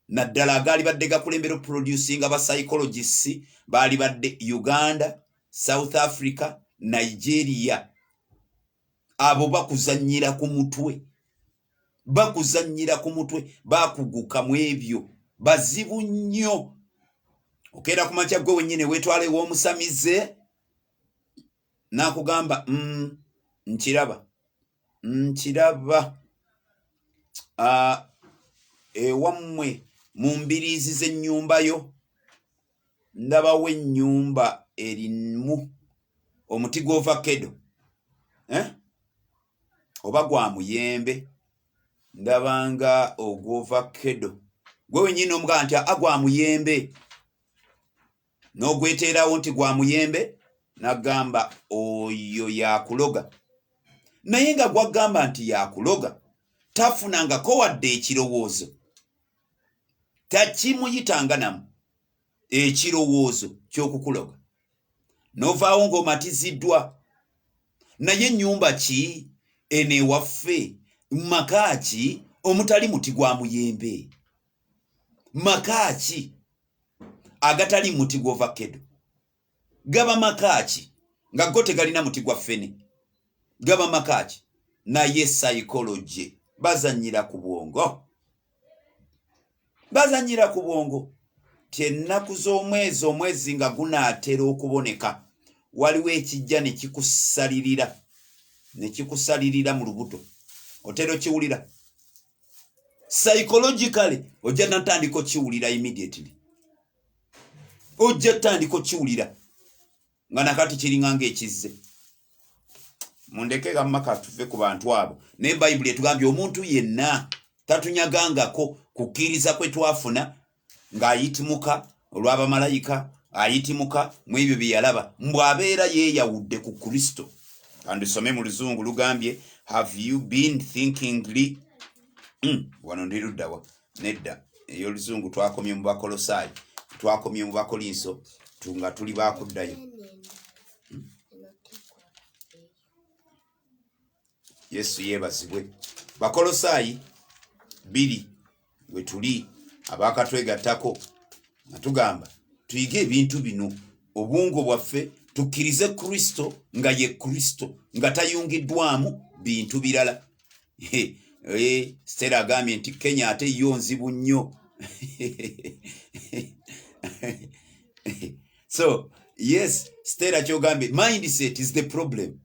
naddala agaali badde gakulembera producing aba psychologists baali badde Uganda, South Africa, Nigeria. Abo bakuzannyira ku mutwe bakuguka mu ebyo bazibu nnyo. Okeera ku makya gwe wennyini weetwala ew'omusamize n'akugamba nkiraba ewammwe mu mbiriizi z'ennyumba yo ndabawo ennyumba erimu omuti gw'ovakkedo oba gwa muyembe, ndabanga ogw'ovakkedo gwe wennyini omugamba nti gwa muyembe n'ogweteerawo nti gwa muyembe n'agamba oyo yakuloga. Naye nga gwagamba nti yakuloga tafunangako wadde ekirowoozo, takimuyitanga namu ekirowoozo ky'okukuloga n'ovaawo ng'omatiziddwa. Naye ennyumba ki eno ewaffe, maka ki omutali muti gwa muyembe? Maka ki agatali muti gw'ovakkedo? Gaba maka ki nga go tegalina muti gwa ffene? Gaba maka ki? Naye psychology bazannyira ku bwongo. Ennaku z'omwezi nga gunaatera okuboneka waliwo ekijja ne kikusalirira mu lubuto, otera okiwulira psychologically, ojja natandika okiwulira immediately, ojja tandika okiwulira nga nakati kiringa ng'ekizze. Mundeke gammaka tuve ku bantu abo, naye Bayibuli etugambye omuntu yenna tatunyagangako kukkiriza kwe twafuna ng'ayitimuka olw'abamalayika, ayitimuka mu ebyo bye yalaba mbw abeera yeeyawudde ku Kristo. Kandi some mu Luzungu lugambye have you been thinkingly wano ndi luddawa nedda ey'Oluzungu twakomye mu Bakolosaayi, twakomye mu Bakolinso nga tuli baakuddayo. Yesu yeebazibwe. Bakolosaayi 2 we tuli abaakatwegattako nga tugamba tuyige ebintu bino obwongo bwaffe tukkirize Kristo nga ye Kristo nga tayungiddwamu bintu birala. Stella agambye nti Kenya ate yo nzibu nnyo. So yes, Stella kyogambye mindset is the problem.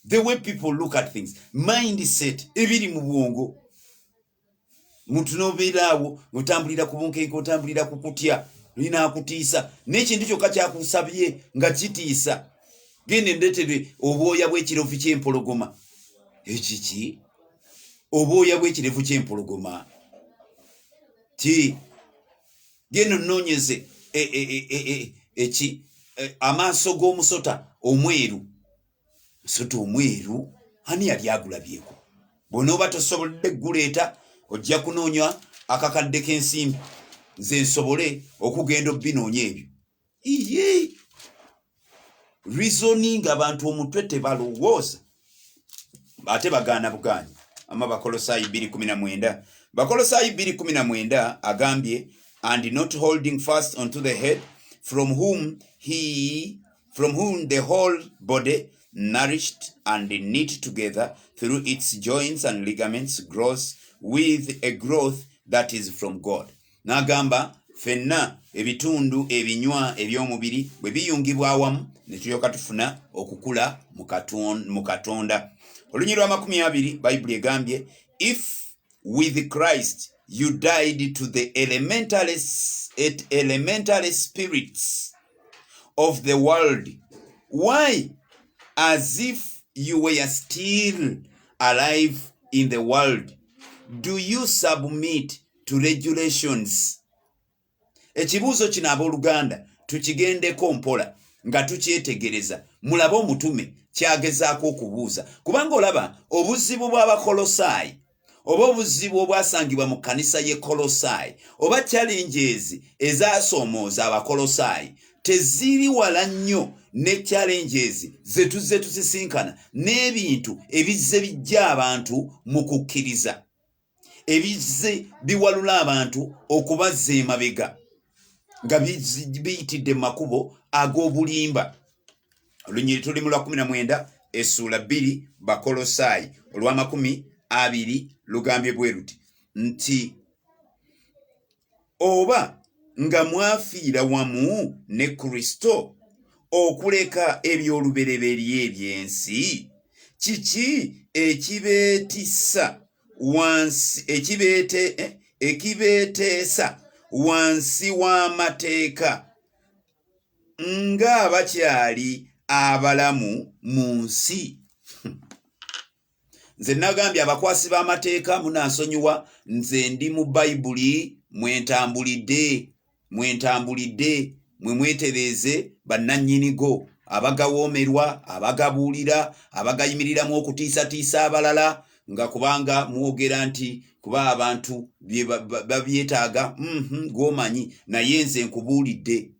The way people look at things, mindset ebiri mu bwongo. Muntu nobeeraawo otambulira ku bunkenke, otambulira ku kutya linakutiisa n'ekintu kyokka kyakusabye nga kitiisa. Genda ndeetere obwoya bw'ekirevu ky'empologoma. Ekiki? Obwoya bw'ekirevu ky'empologoma. Genda nnoonyeze amaaso g'omusota omweru. Musota omweru ani yali agulabyeko? Bw'onooba tosobodde guleeta ojja kunoonya akakadde k'ensimbi nze nsobole okugenda obbinoonya ebyo. Iye reasoning abantu omutwe tebalowooza ate bagaana bugaanyi. Bakolosaayi 2:19 Bakolosaayi 2:19 agambye, and not holding fast unto the head, from whom the whole body, nourished and knit together through its joints and ligaments, grows with a growth that is from God. N'agamba fenna ebitundu ebinywa eby'omubiri bwe biyungibwa awamu ne tulyoka tufuna okukula mu Katonda. Olunyi lwa 20 Bayibuli egambye, if with Christ you died to the elementary spirits of the world, why, as if you were still alive in the world, do you submit to regulations? Ekibuuzo kino abooluganda tukigendeko mpola nga tukyetegereza. Mulabe omutume kyagezaako okubuuza, kubanga olaba obuzibu bw'Abakolosaayi oba obuzibu obwasangibwa mu kkanisa y'e Kolosaayi oba challenges ezasoomooza Abakolosaayi teziri wala nnyo ne challenges ze tuzze tusisinkana n'ebintu ebizze bijja abantu mu kukkiriza, ebizze biwalula abantu okubazza emabega nga biyitidde mu makubo ag'obulimba. Olunyiri tuli mu lwa 19 essula 2 Bakolosaayi olwa 20 lugambye bwe luti nti oba nga mwafiira wamu ne Kristo okuleka ebyolubereberye eby'ensi, kiki ekibeeteesa wansi w'amateeka ng'abakyali abalamu mu nsi? Nze nagambye abakwasi b'amateeka munansonyiwa, nze ndi mu Bayibuli mwentambulidde mwe mwetereeze bannannyinigo, abagawoomerwa, abagabuulira, abagayimiriramu okutiisatiisa abalala, nga kubanga mwogera nti kuba abantu babyetaaga gw'omanyi, naye nze nkubuulidde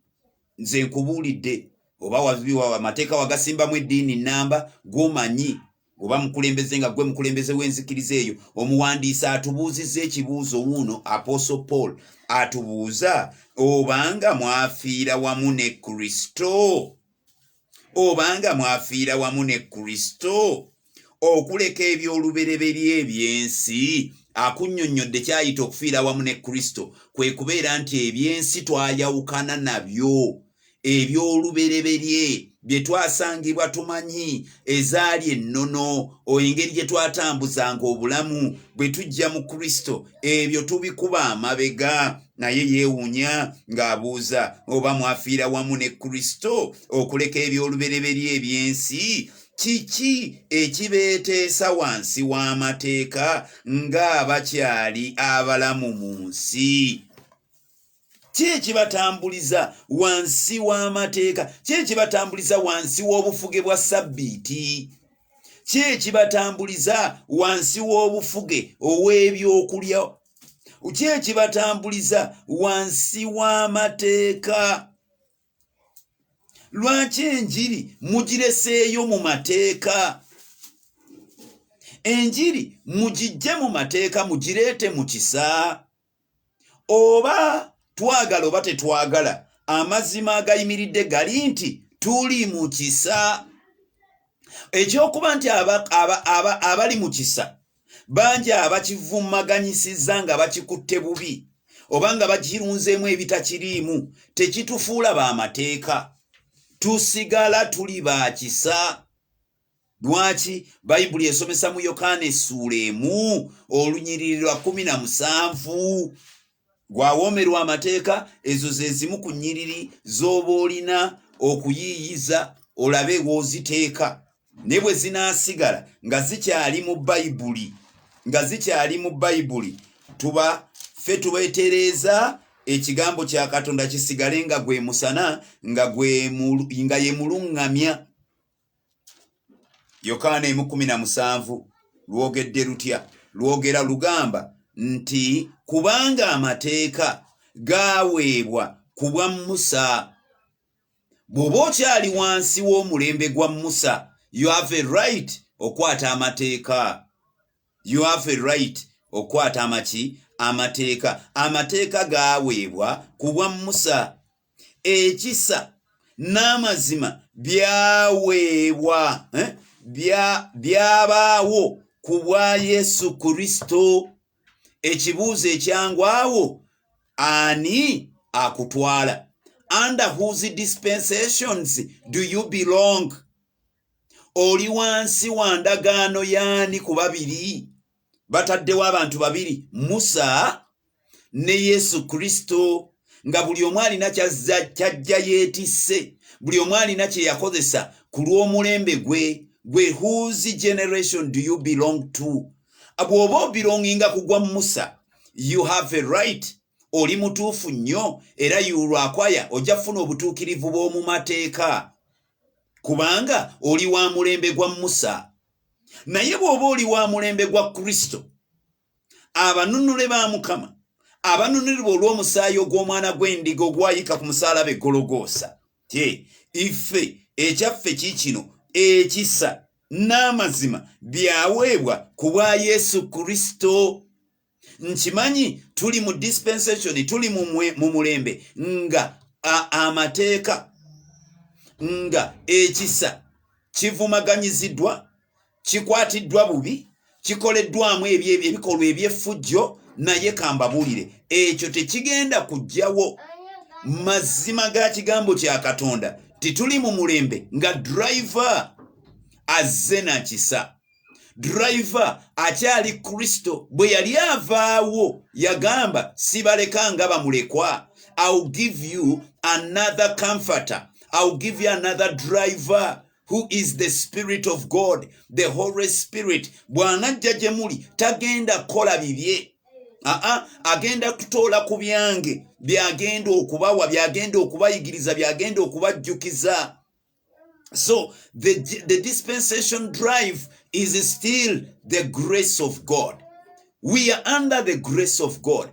oba wabiwa amateeka wagasimbamu eddiini nnamba gw'omanyi oba mukulembeze nga gwe mukulembeze w'enzikiriza eyo. Omuwandiisi atubuuzizza ekibuuzo wuuno, Apostle Paul atubuuza, obanga mwafiira wamu ne Kristo, obanga mwafiira wamu ne Kristo okuleka ebyolubereberye eby'ensi. Akunnyonnyodde kyayita okufiira wamu ne Kristo kwe kubeera nti eby'ensi twayawukana nabyo, ebyolubereberye bye twasangibwa tumanyi ezaali ennono, engeri gye twatambuzanga obulamu bwe tujja mu Kristo, ebyo tubikuba amabega. Naye yeewuunya ng'abuuza, oba mwafiira wamu ne Kristo okuleka ebyolubereberye eby'ensi, kiki ekibeeteesa wansi w'amateeka ng'abakyali abalamu mu nsi? Ki ekibatambuliza wansi w'amateeka? Ki ekibatambuliza wansi w'obufuge bwa Sabbiiti? Ki ekibatambuliza wansi w'obufuge ow'ebyokulya? Ki ekibatambuliza wansi w'amateeka? Lwaki enjiri mugireseeyo mu mateeka? Enjiri mugijje mu mateeka, mugireete mu kisa. Oba twagala oba tetwagala, amazima agayimiridde gali nti tuli mu kisa. Ekyokuba nti abali mu kisa bangi abakivumaganyisizza nga bakikutte bubi oba nga bakirunzeemu ebitakiriimu, tekitufuula b'amateeka, tusigala tuli ba kisa. Lwaki? Bayibuli esomesa mu Yokaana essula 1 olunyiriri lwa 17 gwawoomerwa amateeka ezo ze zimu ku nnyiriri z'oba olina okuyiiyiza olabe w'oziteeka ne bwe zinaasigala nga zikyali mu bayibuli tuba ffe tubeetereeza ekigambo kya Katonda kisigale nga gwe musana nga ye muluŋŋamya. Yokaana 1:17 lwogedde lutya? Lwogera lugamba nti kubanga amateeka gaaweebwa ku bwa Musa. Bw'oba okyali wansi w'omulembe gwa Musa, you have a right okwata amateeka. You have a right okwata amateeka. Amateeka gaaweebwa ku bwa Musa. Ekisa n'amazima byaweebwa byabaawo ku bwa Yesu Kristo. Ekibuuzo ekyangwawo, ani akutwala? Under whose dispensations do you belong? Oli wansi wa ndagaano yaani ku babiri? Bataddewo abantu babiri, Musa ne Yesu Kristo, nga buli omu alina kyajja yeetisse, buli omu alina kye yakozesa ku lw'omulembe gwe. Whose generation do you belong to? Bw'oba obelonginga ku gwa Musa, you have a right. Oli mutuufu nnyo era yulwakwaya ojja kufuna obutuukirivu bw'omu mateeka kubanga oli wa mulembe gwa Musa. Naye bw'oba oli wa mulembe gwa Kristo, abanunule ba Mukama, abanunulibwa olw'omusaayi ogw'omwana gw'endiga ogwayika ku musaalaba e Gologoosa, ife ekyaffe kiikino, ekisa n'amazima byaweebwa ku bwa Yesu Kristo. Nkimanyi tuli mu dispensation, tuli mu mulembe nga amateeka nga ekisa kivumaganyiziddwa, kikwatiddwa bubi, kikoleddwamu ebikolwa eby'effujjo. Naye kambabuulire, ekyo tekigenda kujjawo. Mazima ga kigambo kya Katonda tituli mu mulembe nga driver azze na kisa. Driver akyali Kristo. Bwe yali avaawo yagamba sibalekanga bamulekwa. I'll give you another comforter. I'll give you another driver who is the Spirit of God, the Holy Spirit. Bw'anajja gye muli tagenda kukola bibye. Agenda kutoola ku byange byagenda okubawa, byagenda okubayigiriza, byagenda okubajjukiza. So the dispensation drive is still the grace of God. We are under the grace of God.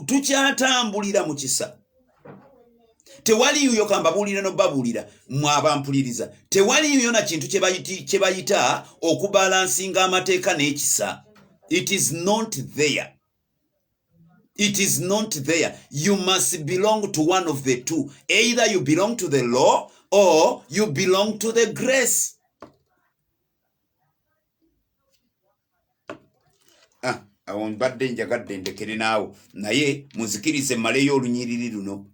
Tukyatambulira mu kisa. Tewali yuyo kambabuulira n'obabuulira mwabampuliriza. Tewali yuyo na kintu kye bayita okubalansinga amateeka n'ekisa. It is not there. It is not there. You must belong to one of the two. Either you belong to the law or you belong to the grace. Awo mbadde njagadde ndekere naawo naye muzikirize mmaleyo olunyiriri luno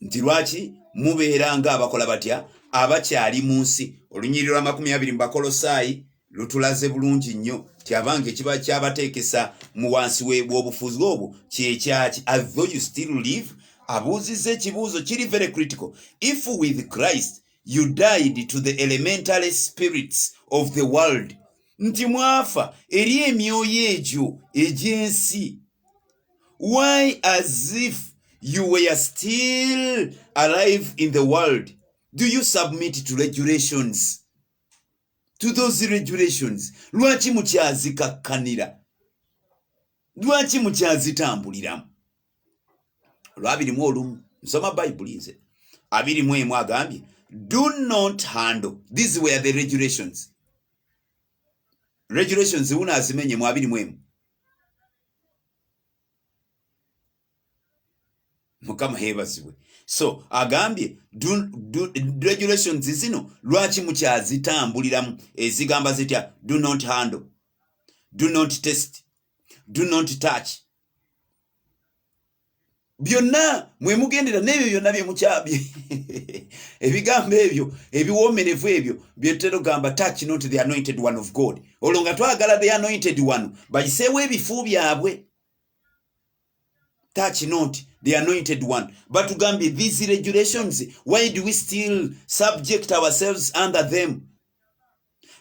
nti lwaki mubeera nga abakola batya abakyali mu nsi. Olunyiriri lwa 20 mu Bakolosaayi lutulaze bulungi nnyo ti abange kiba kyabateekesa mu wansi w'obufuzi obwo kyekyaki. As though you still live, abuuzizza ekibuuzo kiri very critical. If with Christ you died to the elementary spirits of the world, nti mwafa eri emyoyo egyo egy'ensi, why as if you were still alive in the world do you submit to regulations? To those regulations, lwaki mukyazikakkanira? Lwaki mukyazitambuliramu? Lwabirimu olumu nsoma Bayibuli nze 21 agambye do not handle. These were the regulations. Regulations unaazimenye mu 21. Mukama yeebazibwe. So agambye regulations zino lwaki mukyazitambuliramu ezigamba zitya? Do not handle, do not test, do not touch. Byonna mwe mugendera n'ebyo byonna bye mukyabye ebigambo ebyo ebiwoomerevu ebyo byetero gamba touch not the anointed one of God. Olwo nga twagala the anointed one bayiseewo ebifu byabwe. touch not the anointed one. But tugambye these regulations, why do we still subject ourselves under them?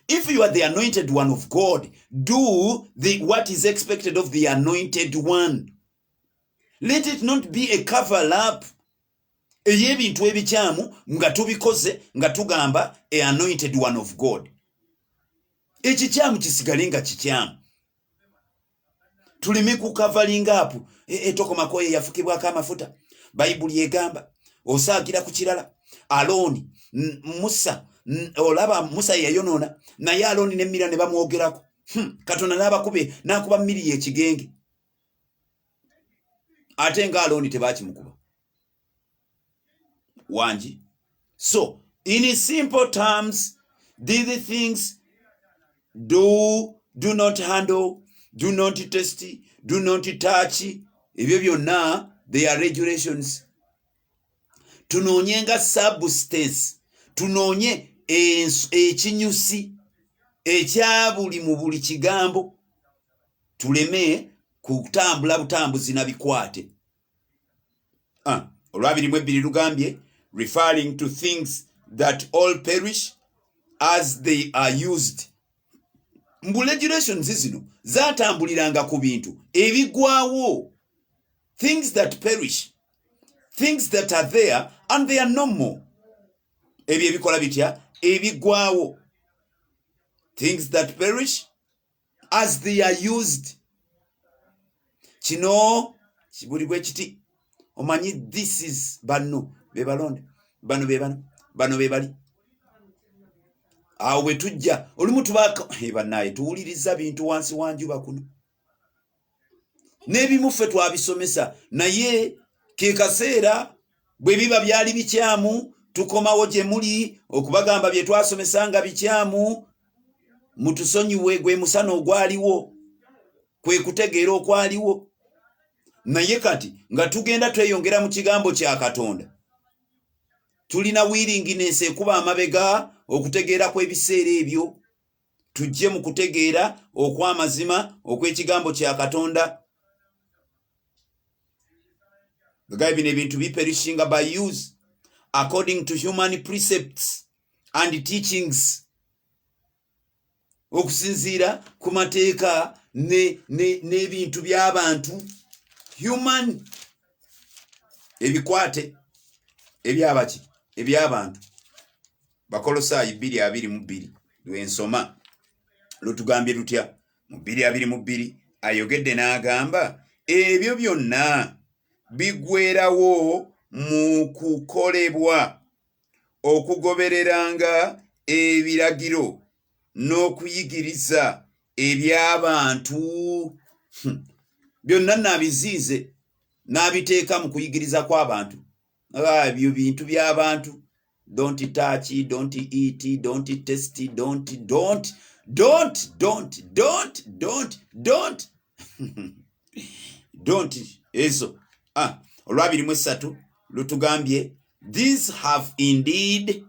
If you are the anointed one of God, do what is expected of the anointed one. Let it not be a cover up ey'ebintu ebikyamu nga tubikoze nga tugamba a anointed one of God. Ekikyamu kisigale nga kikyamu. Tuleme ku covering up etokomako yafukibwako amafuta. Bayibuli egamba osaagira ku kirala. Alooni, Musa, olaba Musa yayonoona naye Alooni ne Mira ne bamwogerako. Katonda n'abakube n'akuba Miri ekigenge. Ate nga Alooni tebakimukuba. Wanji. So, in simple terms, these things do not handle, do not test, do not touch. Ebyo byonna, they are regulations. Tunoonye nga substance, tunoonye ekinyusi ekya buli mu buli kigambo, tuleme kutambula butambuzi na bikwate. Olwabirimu ebbiri lugambye, referring to things that all perish as they are used. Mbu regulations zino zatambuliranga ku bintu ebigwawo, things that perish, things that are there and they are no more. Ebyo ebikola bitya? Ebigwawo, things that perish as they are used. Kino kibulibwe kiti omanyi this is bano bebalonde, bano bebano, bano bebali. Awo bwe tujja olumu tubaka banaye tuwuliriza bintu wansi wanjuba kuno n'ebimu ffe twabisomesa naye ke kaseera bwe biba byali bikyamu tukomawo gye muli okubagamba bye twasomesa nga bikyamu, mutusonyiwe gwe musana ogwaliwo, kwe kutegeera okwaliwo. Naye kati nga tugenda tweyongera mu kigambo kya Katonda, tulina willingness ekuba amabega okutegeera kw'ebiseera ebyo, tujje mu kutegeera okw'amazima okw'ekigambo kya Katonda. Bagaye bino ebintu biperishinga by use according to human precepts and teachings, okusinziira ku mateeka n'ebintu by'abantu, human ebikwate ebyabaki eby'abantu. Bakolosaayi 2:22 lwensoma lutugambye lutya? Mu 2:22 ayogedde n'agamba ebyo byonna bigwerawo mu kukolebwa okugobereranga ebiragiro n'okuyigiriza eby'abantu. Byonna nabiziize n'abiteeka mu kuyigiriza kw'abantu. Ebyo bintu by'abantu. Don't touch, don't eat, don't taste, don't. Don't. Ezo. Olwabirimu 3 lutugambye, these have indeed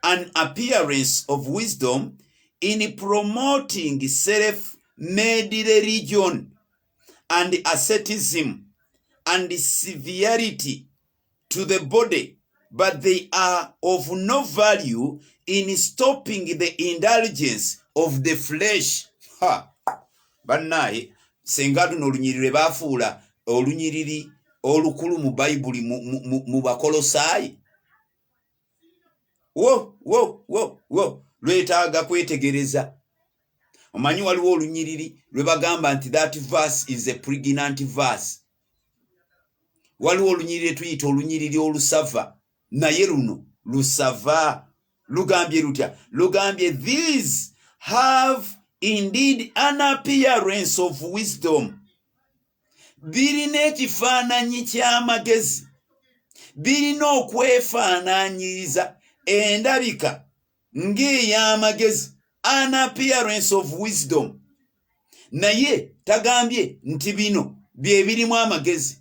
an appearance of wisdom in promoting self-made religion and asceticism and severity to the body, but they are of no value in stopping the indulgence of the flesh. Bannaye senga luno olunyiriri baafuula olunyiriri olukulu mu Bayibuli mu Bakolosaayi. Wo lwetaaga kwetegereza. Omanyi waliwo olunyiriri lwe bagamba nti that verse is a pregnant verse. Waliwo olunyiriri tuyita olunyiriri olusava, naye luno lusava. Lugambye lutya? Lugambye these have indeed an appearance of wisdom. Birina ekifaananyi ky'amagezi, birina okwefaanaanyiriza endabika ng'ey'amagezi, an appearance of wisdom. Naye tagambye nti bino bye birimu amagezi.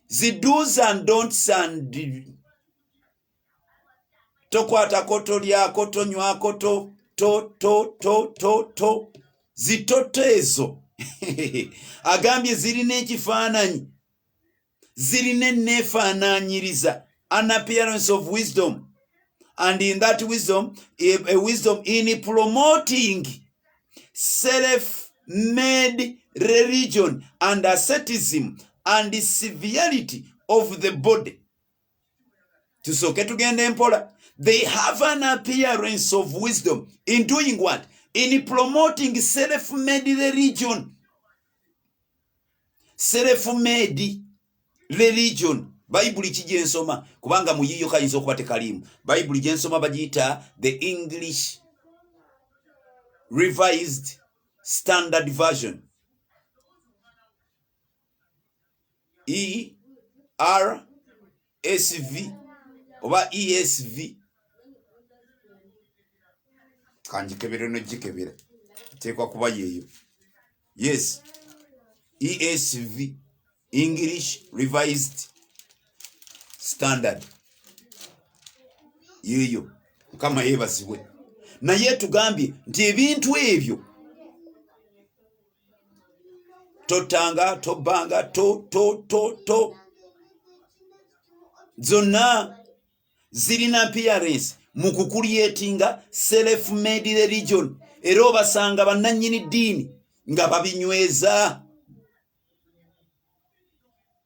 The do's and don'ts and tokwatako, tolyako, tonywako, to zitoto ezo agambye zirina ekifaananyi, zirina enneefaanaanyiriza, an appearance of wisdom, and in that wisdom, a wisdom in promoting self-made religion and asceticism and the severity of the body. Tusooke tugende empola. They have an appearance of wisdom in doing what? In promoting self-made religion. Self-made religion. Bayibuli kijensoma kubanga muyiyo kayinza okuba tekalimu. Bayibuli jensoma bagiyita the English Revised Standard Version. ERSV oba ESV. Kanjikebere no jikebere. Tekwa kuba yeyo. Yes. ESV, English Revised Standard. Yeyo. Kama yebasiwe. Naye tugambye nti ebintu ebyo totanga, tobanga, to zonna zirina appearance mu kucreatinga self-made religion. Era obasanga bannannyini ddiini nga babinyweza.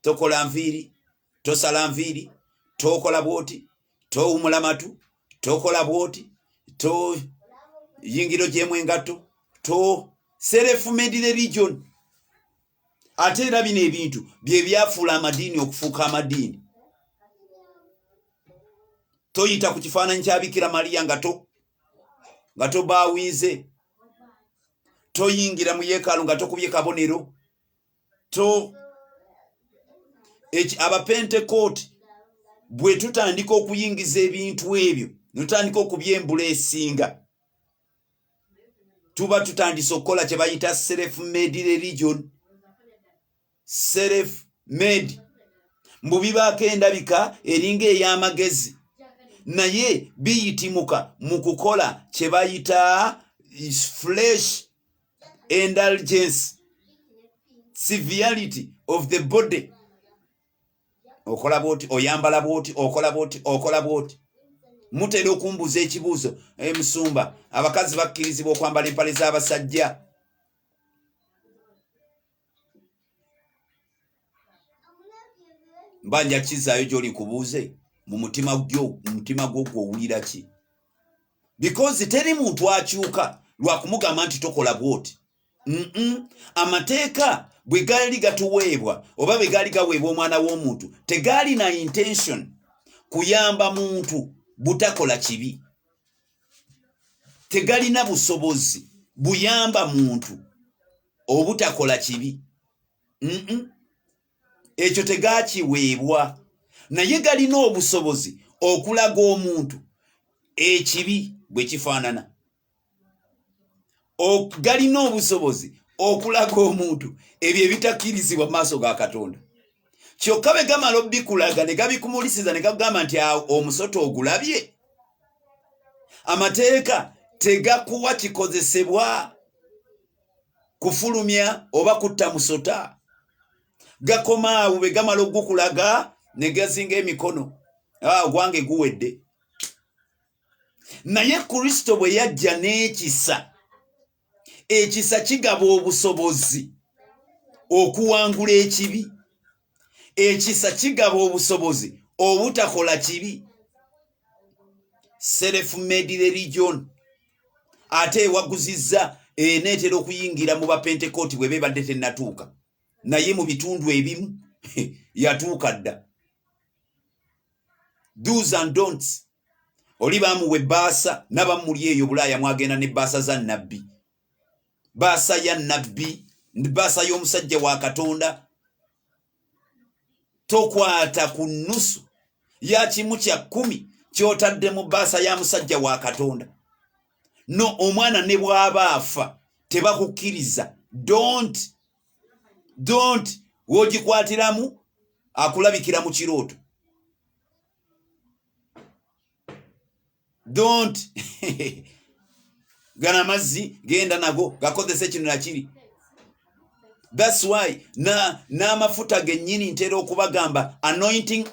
Tokola nviiri, tosala nviiri, tokola bwoti, towumula matu, tokola bwoti, to yingiro gyemu engato, to self-made religion. Ate era bino ebintu bye byafuula amadiini okufuuka amadiini. Toyita ku kifaananyi kya Bikira Mariya nga tobaawiize. Toyingira mu yeekaalu nga tokubye kabonero. Abapentekooti bwe tutandika okuyingiza ebintu ebyo, tutandika okubyembula esinga, tuba tutandise okukola kye bayita self-made religion. Self-made mbu bibaako endabika eringa ey'amagezi, naye biyitimuka mu kukola kye bayita flesh indulgence, severity of the body. Okola bwoti, oyambala bwoti, okola bwoti, okola bwoti. Mutera okumbuza ekibuuzo, musumba, abakazi bakkirizibwa okwambala empale z'abasajja? Mbanja kizaayo gy'oli nkubuuze mu mutima gwo gw'owulira ki? Because teri muntu akyuka lwa kumugamba nti tokola bwoti. Amateeka bwe gaali gatuweebwa oba bwe gaali gaweebwa omwana w'omuntu tegaali na intention kuyamba muntu butakola kibi. Tegalina busobozi buyamba muntu obutakola kibi. Ekyo tegaakiweebwa, naye galina obusobozi okulaga omuntu ekibi bwe kifaanana. Galina obusobozi okulaga omuntu ebyo ebitakkirizibwa mu maaso ga Katonda. Kyokka bwe gamala obbikulaga ne gabikumulisiza ne gagamba nti omusoto ogulabye. Amateeka tegakuwa kikozesebwa kufulumya oba kutta musota. Gakoma awo bwe gamala ogukulaga ne gazinga emikono. Ogwange guwedde. Naye Kristo bwe yajja n'ekisa, ekisa kigaba obusobozi okuwangula ekibi. Ekisa kigaba obusobozi obutakola kibi. Self-made religion. Ate ewaguzizza eneetera okuyingira mu bapentekooti bwe beebadde tennatuuka, naye mu bitundu ebimu yatuuka dda. Do's and don'ts. Oli bamuwa ebbaasa, n'abamuli eyo Bulaaya mwagenda n'ebbaasa za nnabbi. Bbaasa ya nnabbi, bbaasa y'omusajja wa Katonda. Tokwata ku nnusu ya kimu kya 10 ky'otadde mu bbaasa ya musajja wa Katonda. No, omwana ne bw'aba afa tebakukkiriza. Don't wogikwatiramu akulabikira mu kirooto. Don't gana mazzi genda nago gakozese kino na kiri. That's why n'amafuta gennyini ntera okubagamba anointing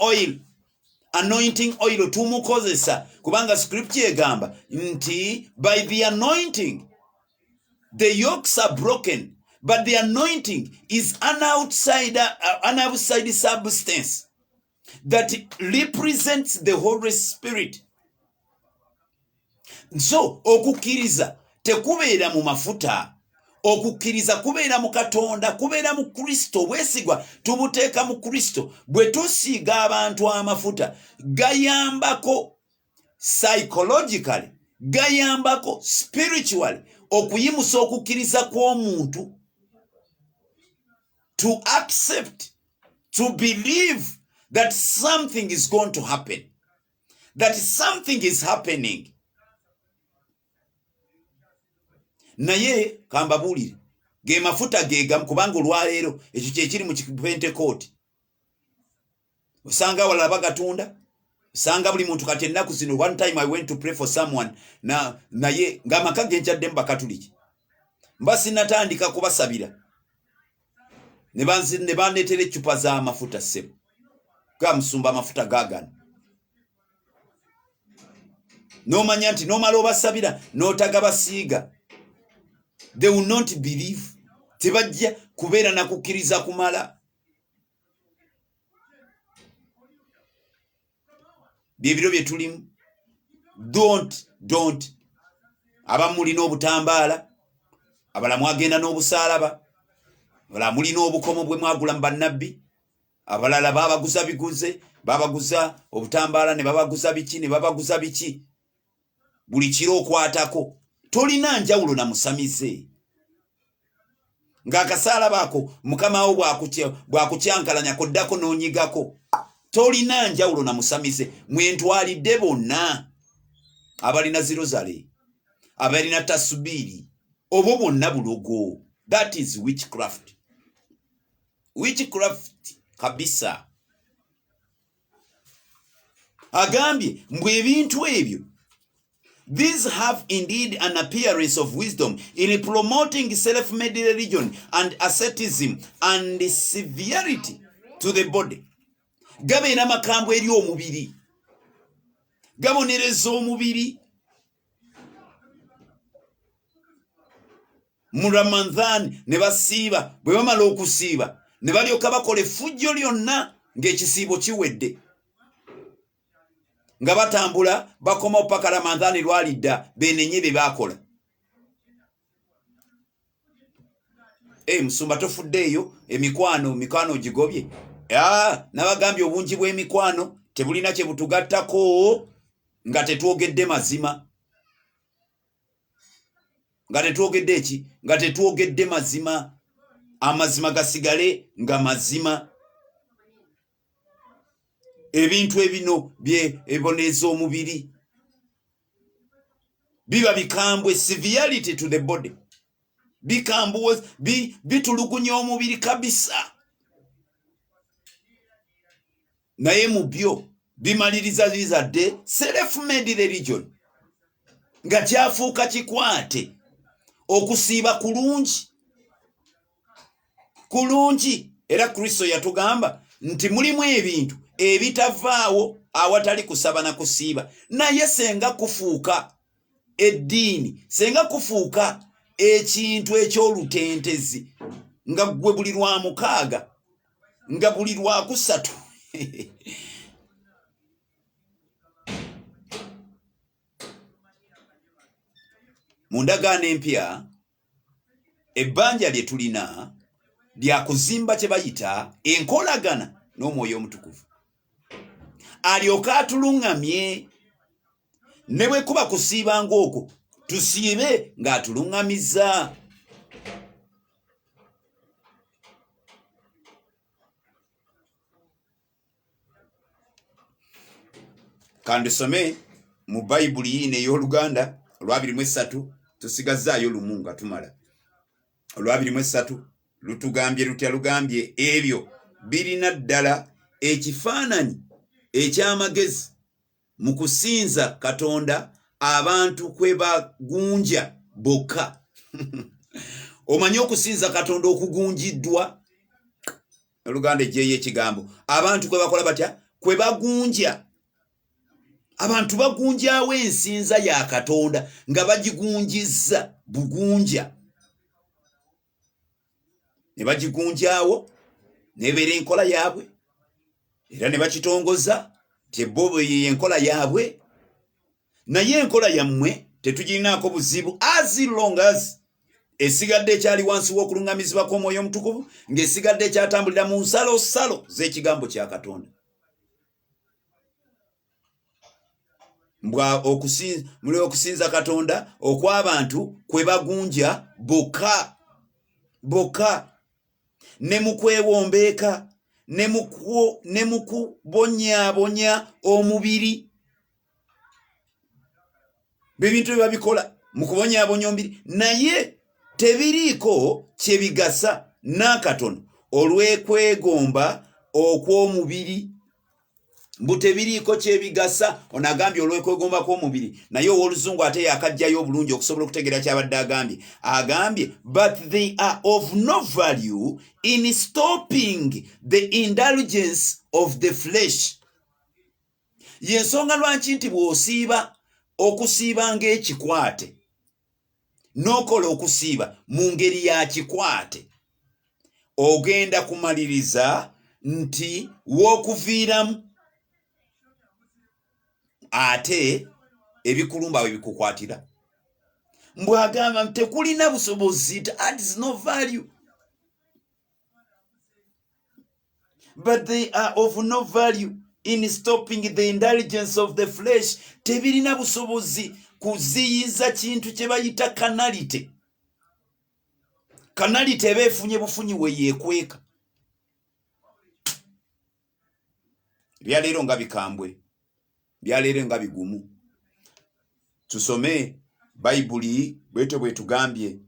oil tumukozesa kubanga scripture egamba nti by the anointing the yokes are broken, but the anointing is an outside substance that represents the Holy Spirit. So okukkiriza tekubeera mu mafuta, okukkiriza kubeera mu Katonda, kubeera mu Kristo. Bwesigwa tubuteeka mu Kristo. Bwe tusiiga abantu amafuta gayambako psychologically, gayambako spiritually okuyimusa okukkiriza kw'omuntu to accept, to believe that something is going to happen, that something is happening. Naye kambabulire ge mafuta gegamu kubanga olwaleero ekyo kyekiri mu Pentecost. Osanga walala bagatunda, osanga buli muntu kati ennaku zino. One time I went to pray for someone naye ng'amaka genkyadde mu Bakatuliki, mba sinatandika kubasabira ne bandeetera eccupa z'amafuta ssebo ga musumba amafuta gaagano. N'omanya nti n'omala obasabira n'otagabasiiga, they will not believe. Tebajja kubeera na kukkiriza kumala. Byebiro bye tulimu. Don't. Abamu mulina obutambaala, abala mwagenda n'obusaalaba, abala mulina obukomo bwe mwagula mu bannabbi, abalala babaguza biguze, babaguza obutambaala ne babaguza biki ne babaguza biki. Buli kiro okwatako tolina njawulo na musamize. Ng'akasaala ako mukama wo bwakukyankalanya koddako n'onyigako, tolina njawulo na musamize. Mwentwalidde bonna abalina zirozale, abalina tasubiri, obwo bwonna bulogo. That is witchcraft. Witchcraft kabisa. Agambye mbwe ebintu ebyo, these have indeed an appearance of wisdom in promoting self-made religion and asceticism and severity to the body. Gabeera makambo eri omubiri, gabonereza omubiri. Mu Ramadhan ne basiiba, bwe bamala okusiiba ne balyoka bakola effujjo lyonna ng'ekisiibo kiwedde, nga batambula bakoma paka Ramadhan lwalidda benenye bye bakola. Musumba tofuddeeyo emikwano gigobye. Nabagambye obungi bw'emikwano tebulina kye butugattako nga tetwogedde mazima. Nga tetwogedde eki? Nga tetwogedde mazima. Amazima gasigale nga mazima. Ebintu ebino bye eboneza omubiri biba bikambwe, severity to the body. Bikambwe bitulugunya omubiri kabisa. Naye mu byo bimaliriza zizadde self-made religion nga kyafuuka kikwate. Okusiiba kulungi era Kristo yatugamba nti mulimu ebintu ebitavaawo awatali kusaba na kusiiba. Naye senga kufuuka eddiini, senga kufuuka ekintu ekyolutentezi nga gwe buli lwa mukaaga, nga buli lwa kusatu mu ndagaano empya ebbanja lye tulina lya kuzimba kye bayita enkolagana n'Omwoyo Omutukuvu alyoka atuluŋŋamye. Ne bwe kuba kusiiba ng'okwo tusiibe ng'atuluŋŋamizza. Kandusome mu Bayibuli yino ey'Oluganda olwa 23 tusigazzaayo lumu nga tumala. Olwa 23 lutugambye lutya? Lugambye ebyo birina ddala ekifaananyi eky'amagezi mu kusinza Katonda abantu kwe bagunja bokka. omanyi okusinza Katonda okugunjiddwa oluganda ejjeyo ekigambo abantu kwe bakola batya kwe bagunja abantu bagunjawo ensinza ya Katonda nga bagigunjizza bugunja ne bagigunjawo nebeera enkola yaabwe era ne bakitongoza tebobo yenkola yaabwe naye enkola yammwe tetugirinaako buzibu as long as esigadde ekyali wansi w'okulungamizibwa kw'Omwoyo Omutukuvu ng'esigadde ekyatambulira mu nsalosalo z'ekigambo kya Katonda mbwa okusinza Katonda okw'abantu kwe bagunja bokka ne mu kwewombeeka ne mu kubonyaabonya omubiri bebintu bye babikola mu kubonyaabonya omubiri naye tebiriiko kye bigasa n'akatono olw'ekwegomba okw'omubiri mbu tebiriiko kye bigasa ono agambye olw'ekwegomba kw'omubiri naye ow'oluzungu ate yakajjayo obulungi okusobola okutegeera kyabadde agambye but they are of no value in stopping the indulgence of the flesh yensonga lwaki nti bw'osiiba okusiiba ng'ekikwate n'okola okusiiba mu ngeri ya kikwate ogenda kumaliriza nti w'okuviiramu ate ebikulumba we bikukwatira mbwagamba tekulina busobozi that is no value but they are of no value in stopping the indulgence of the flesh tebirina busobozi kuziyiza kintu kye bayita kanalite eba efunye bufunyi we yeekweka byaleero nga bikambwe byaleero nga bigumu tusome bayibuli bwetyo bwe tugambye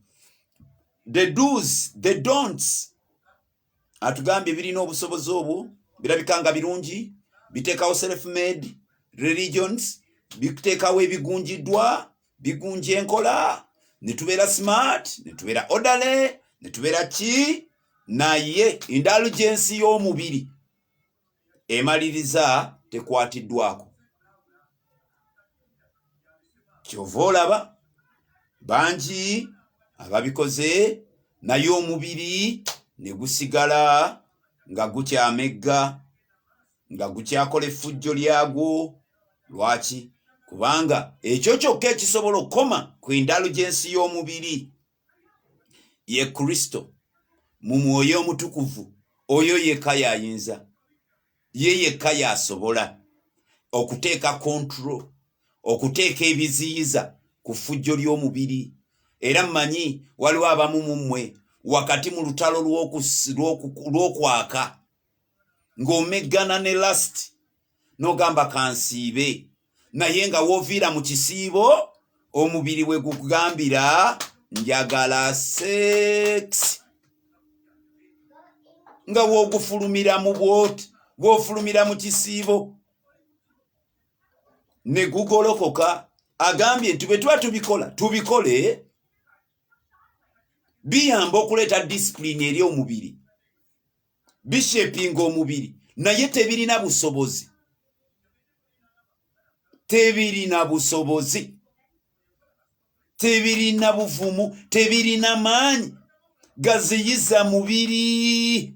the do's the don'ts atugambye birina obusobozi obwo birabika nga birungi biteekawo self-made religions bikuteekawo ebigunjiddwa bigunja enkola ne tubeera smart ne tubeera orderly ne tubeera ki naye indulgence y'omubiri emaliriza tekwatiddwako kyova olaba bangi ababikoze naye omubiri ne gusigala nga gukyamegga nga gukyakola effujjo lyagwo lwaki kubanga ekyo kyokka ekisobola okukoma ku indulgence y'omubiri ye Kristo mu Mwoyo Omutukuvu oyo yekka yayinza ye yekka yasobola okuteeka control okuteeka ebiziyiza ku ffujjo ly'omubiri era mmanyi waliwo abamu mu mmwe wakati mu lutalo lw'okwaka ng'omeggana ne last n'ogamba kansiibe naye nga wooviira mu kisiibo omubiri we gukugambira njagala sex nga woogufulumira mu bwoti bw'ofulumira mu kisiibo ne gugolokoka agambye nti bwe tuba tubikole biyamba okuleeta discipline eri omubiri bishepinga omubiri naye tebirina busobozi tebirina buvumu tebirina maanyi gaziyiza mubiri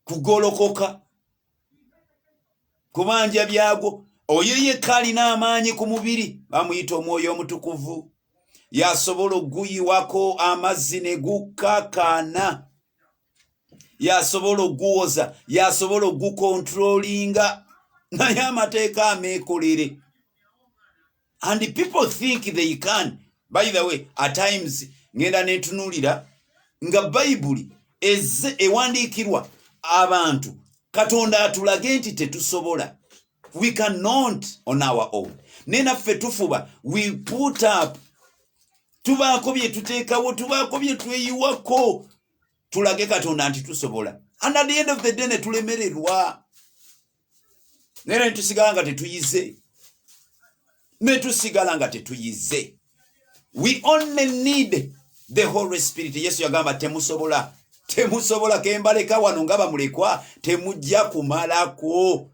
kugolokoka kubanja byago oyo yekka alina amaanyi ku mubiri bamuyita Omwoyo Omutukuvu yasobola okuguyiwako amazzi ne gukkakkana yasobola okuguwoza yasobola okugukontrolinga naye amateeka ameekolere and people think they can by the way at times ngenda netunulira nga bayibuli ewandiikirwa abantu Katonda atulage nti tetusobola we cannot on our own nenaffe tufuba we put up tubaako bye tuteekawo tubaako bye tweyiwako tulage Katonda nti tusobola and at the end of the day ne tulemererwa nera netusigala nga tetuyize We only need the Holy Spirit. Yesu yagamba temusobola kembaleka wano nga bamulekwa temujja kumalako.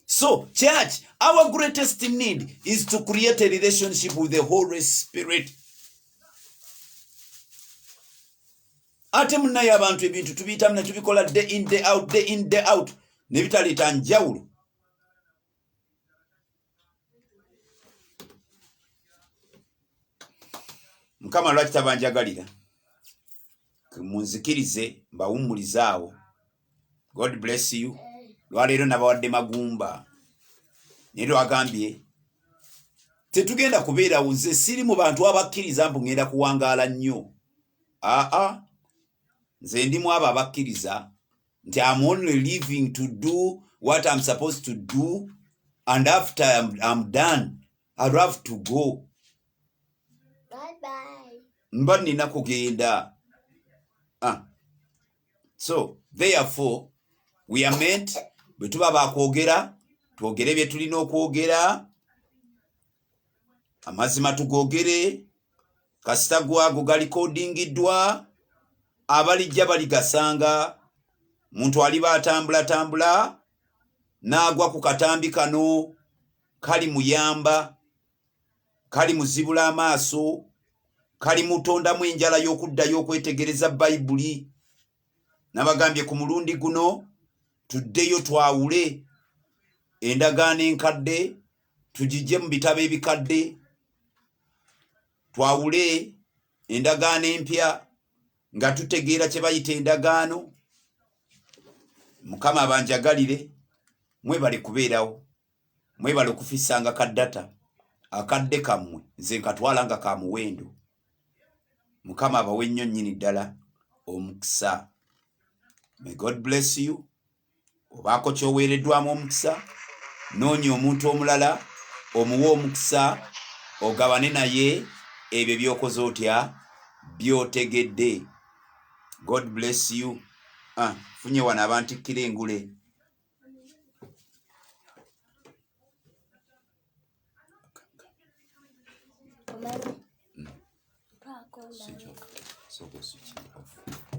So, church, our greatest need is to create a relationship with the Holy Spirit. Ate munaye abantu ebintu tubiyitamu ne tubikola day in day out ne bitaleeta njawulo. Mukama lwaki tabanjagalira? Munzikirize mbawummulizaawo. God bless you. Lwaleero nabawadde magumba. Naye lwagambye tetugenda kubeera nze siri mu bantu abakkiriza mbu ngenda kuwangaala nnyo. Nze ndimu abo abakkiriza nti I'm only living to do what I'm supposed to do, and after I'm done I'd have to go. Bye-bye. Mba nina kugenda. So therefore we are meant bwe tuba bakwogera twogere bye tulina okwogera, amazima tugogere, kasita gwago galikodingiddwa, abalijja baligasanga. Muntu aliba atambula n'agwa ku katambi kano kali muyamba, kali muzibula amaaso, kali mutondamu enjala y'okuddayo okwetegereza Bayibuli. Nabagambye ku mulundi guno tuddeyo twawule endagaano enkadde tugijje mu bitabo ebikadde, twawule endagaano empya nga tutegeera kye bayita endagaano. Mukama abanjagalire, mwebale kubeerawo, mwebale okufisanga kaddata akadde kammwe nze nkatwala nga ka muwendo. Mukama abawe nnyo nnyini ddala omukisa. May God bless you. Obaako kyoweereddwamu omukisa, noonya omuntu omulala omuwe omukisa, ogabane naye ebyo byokoze otya byotegedde. God bless you. Funye wano abantikkira engule. Switch off. So go switch it off.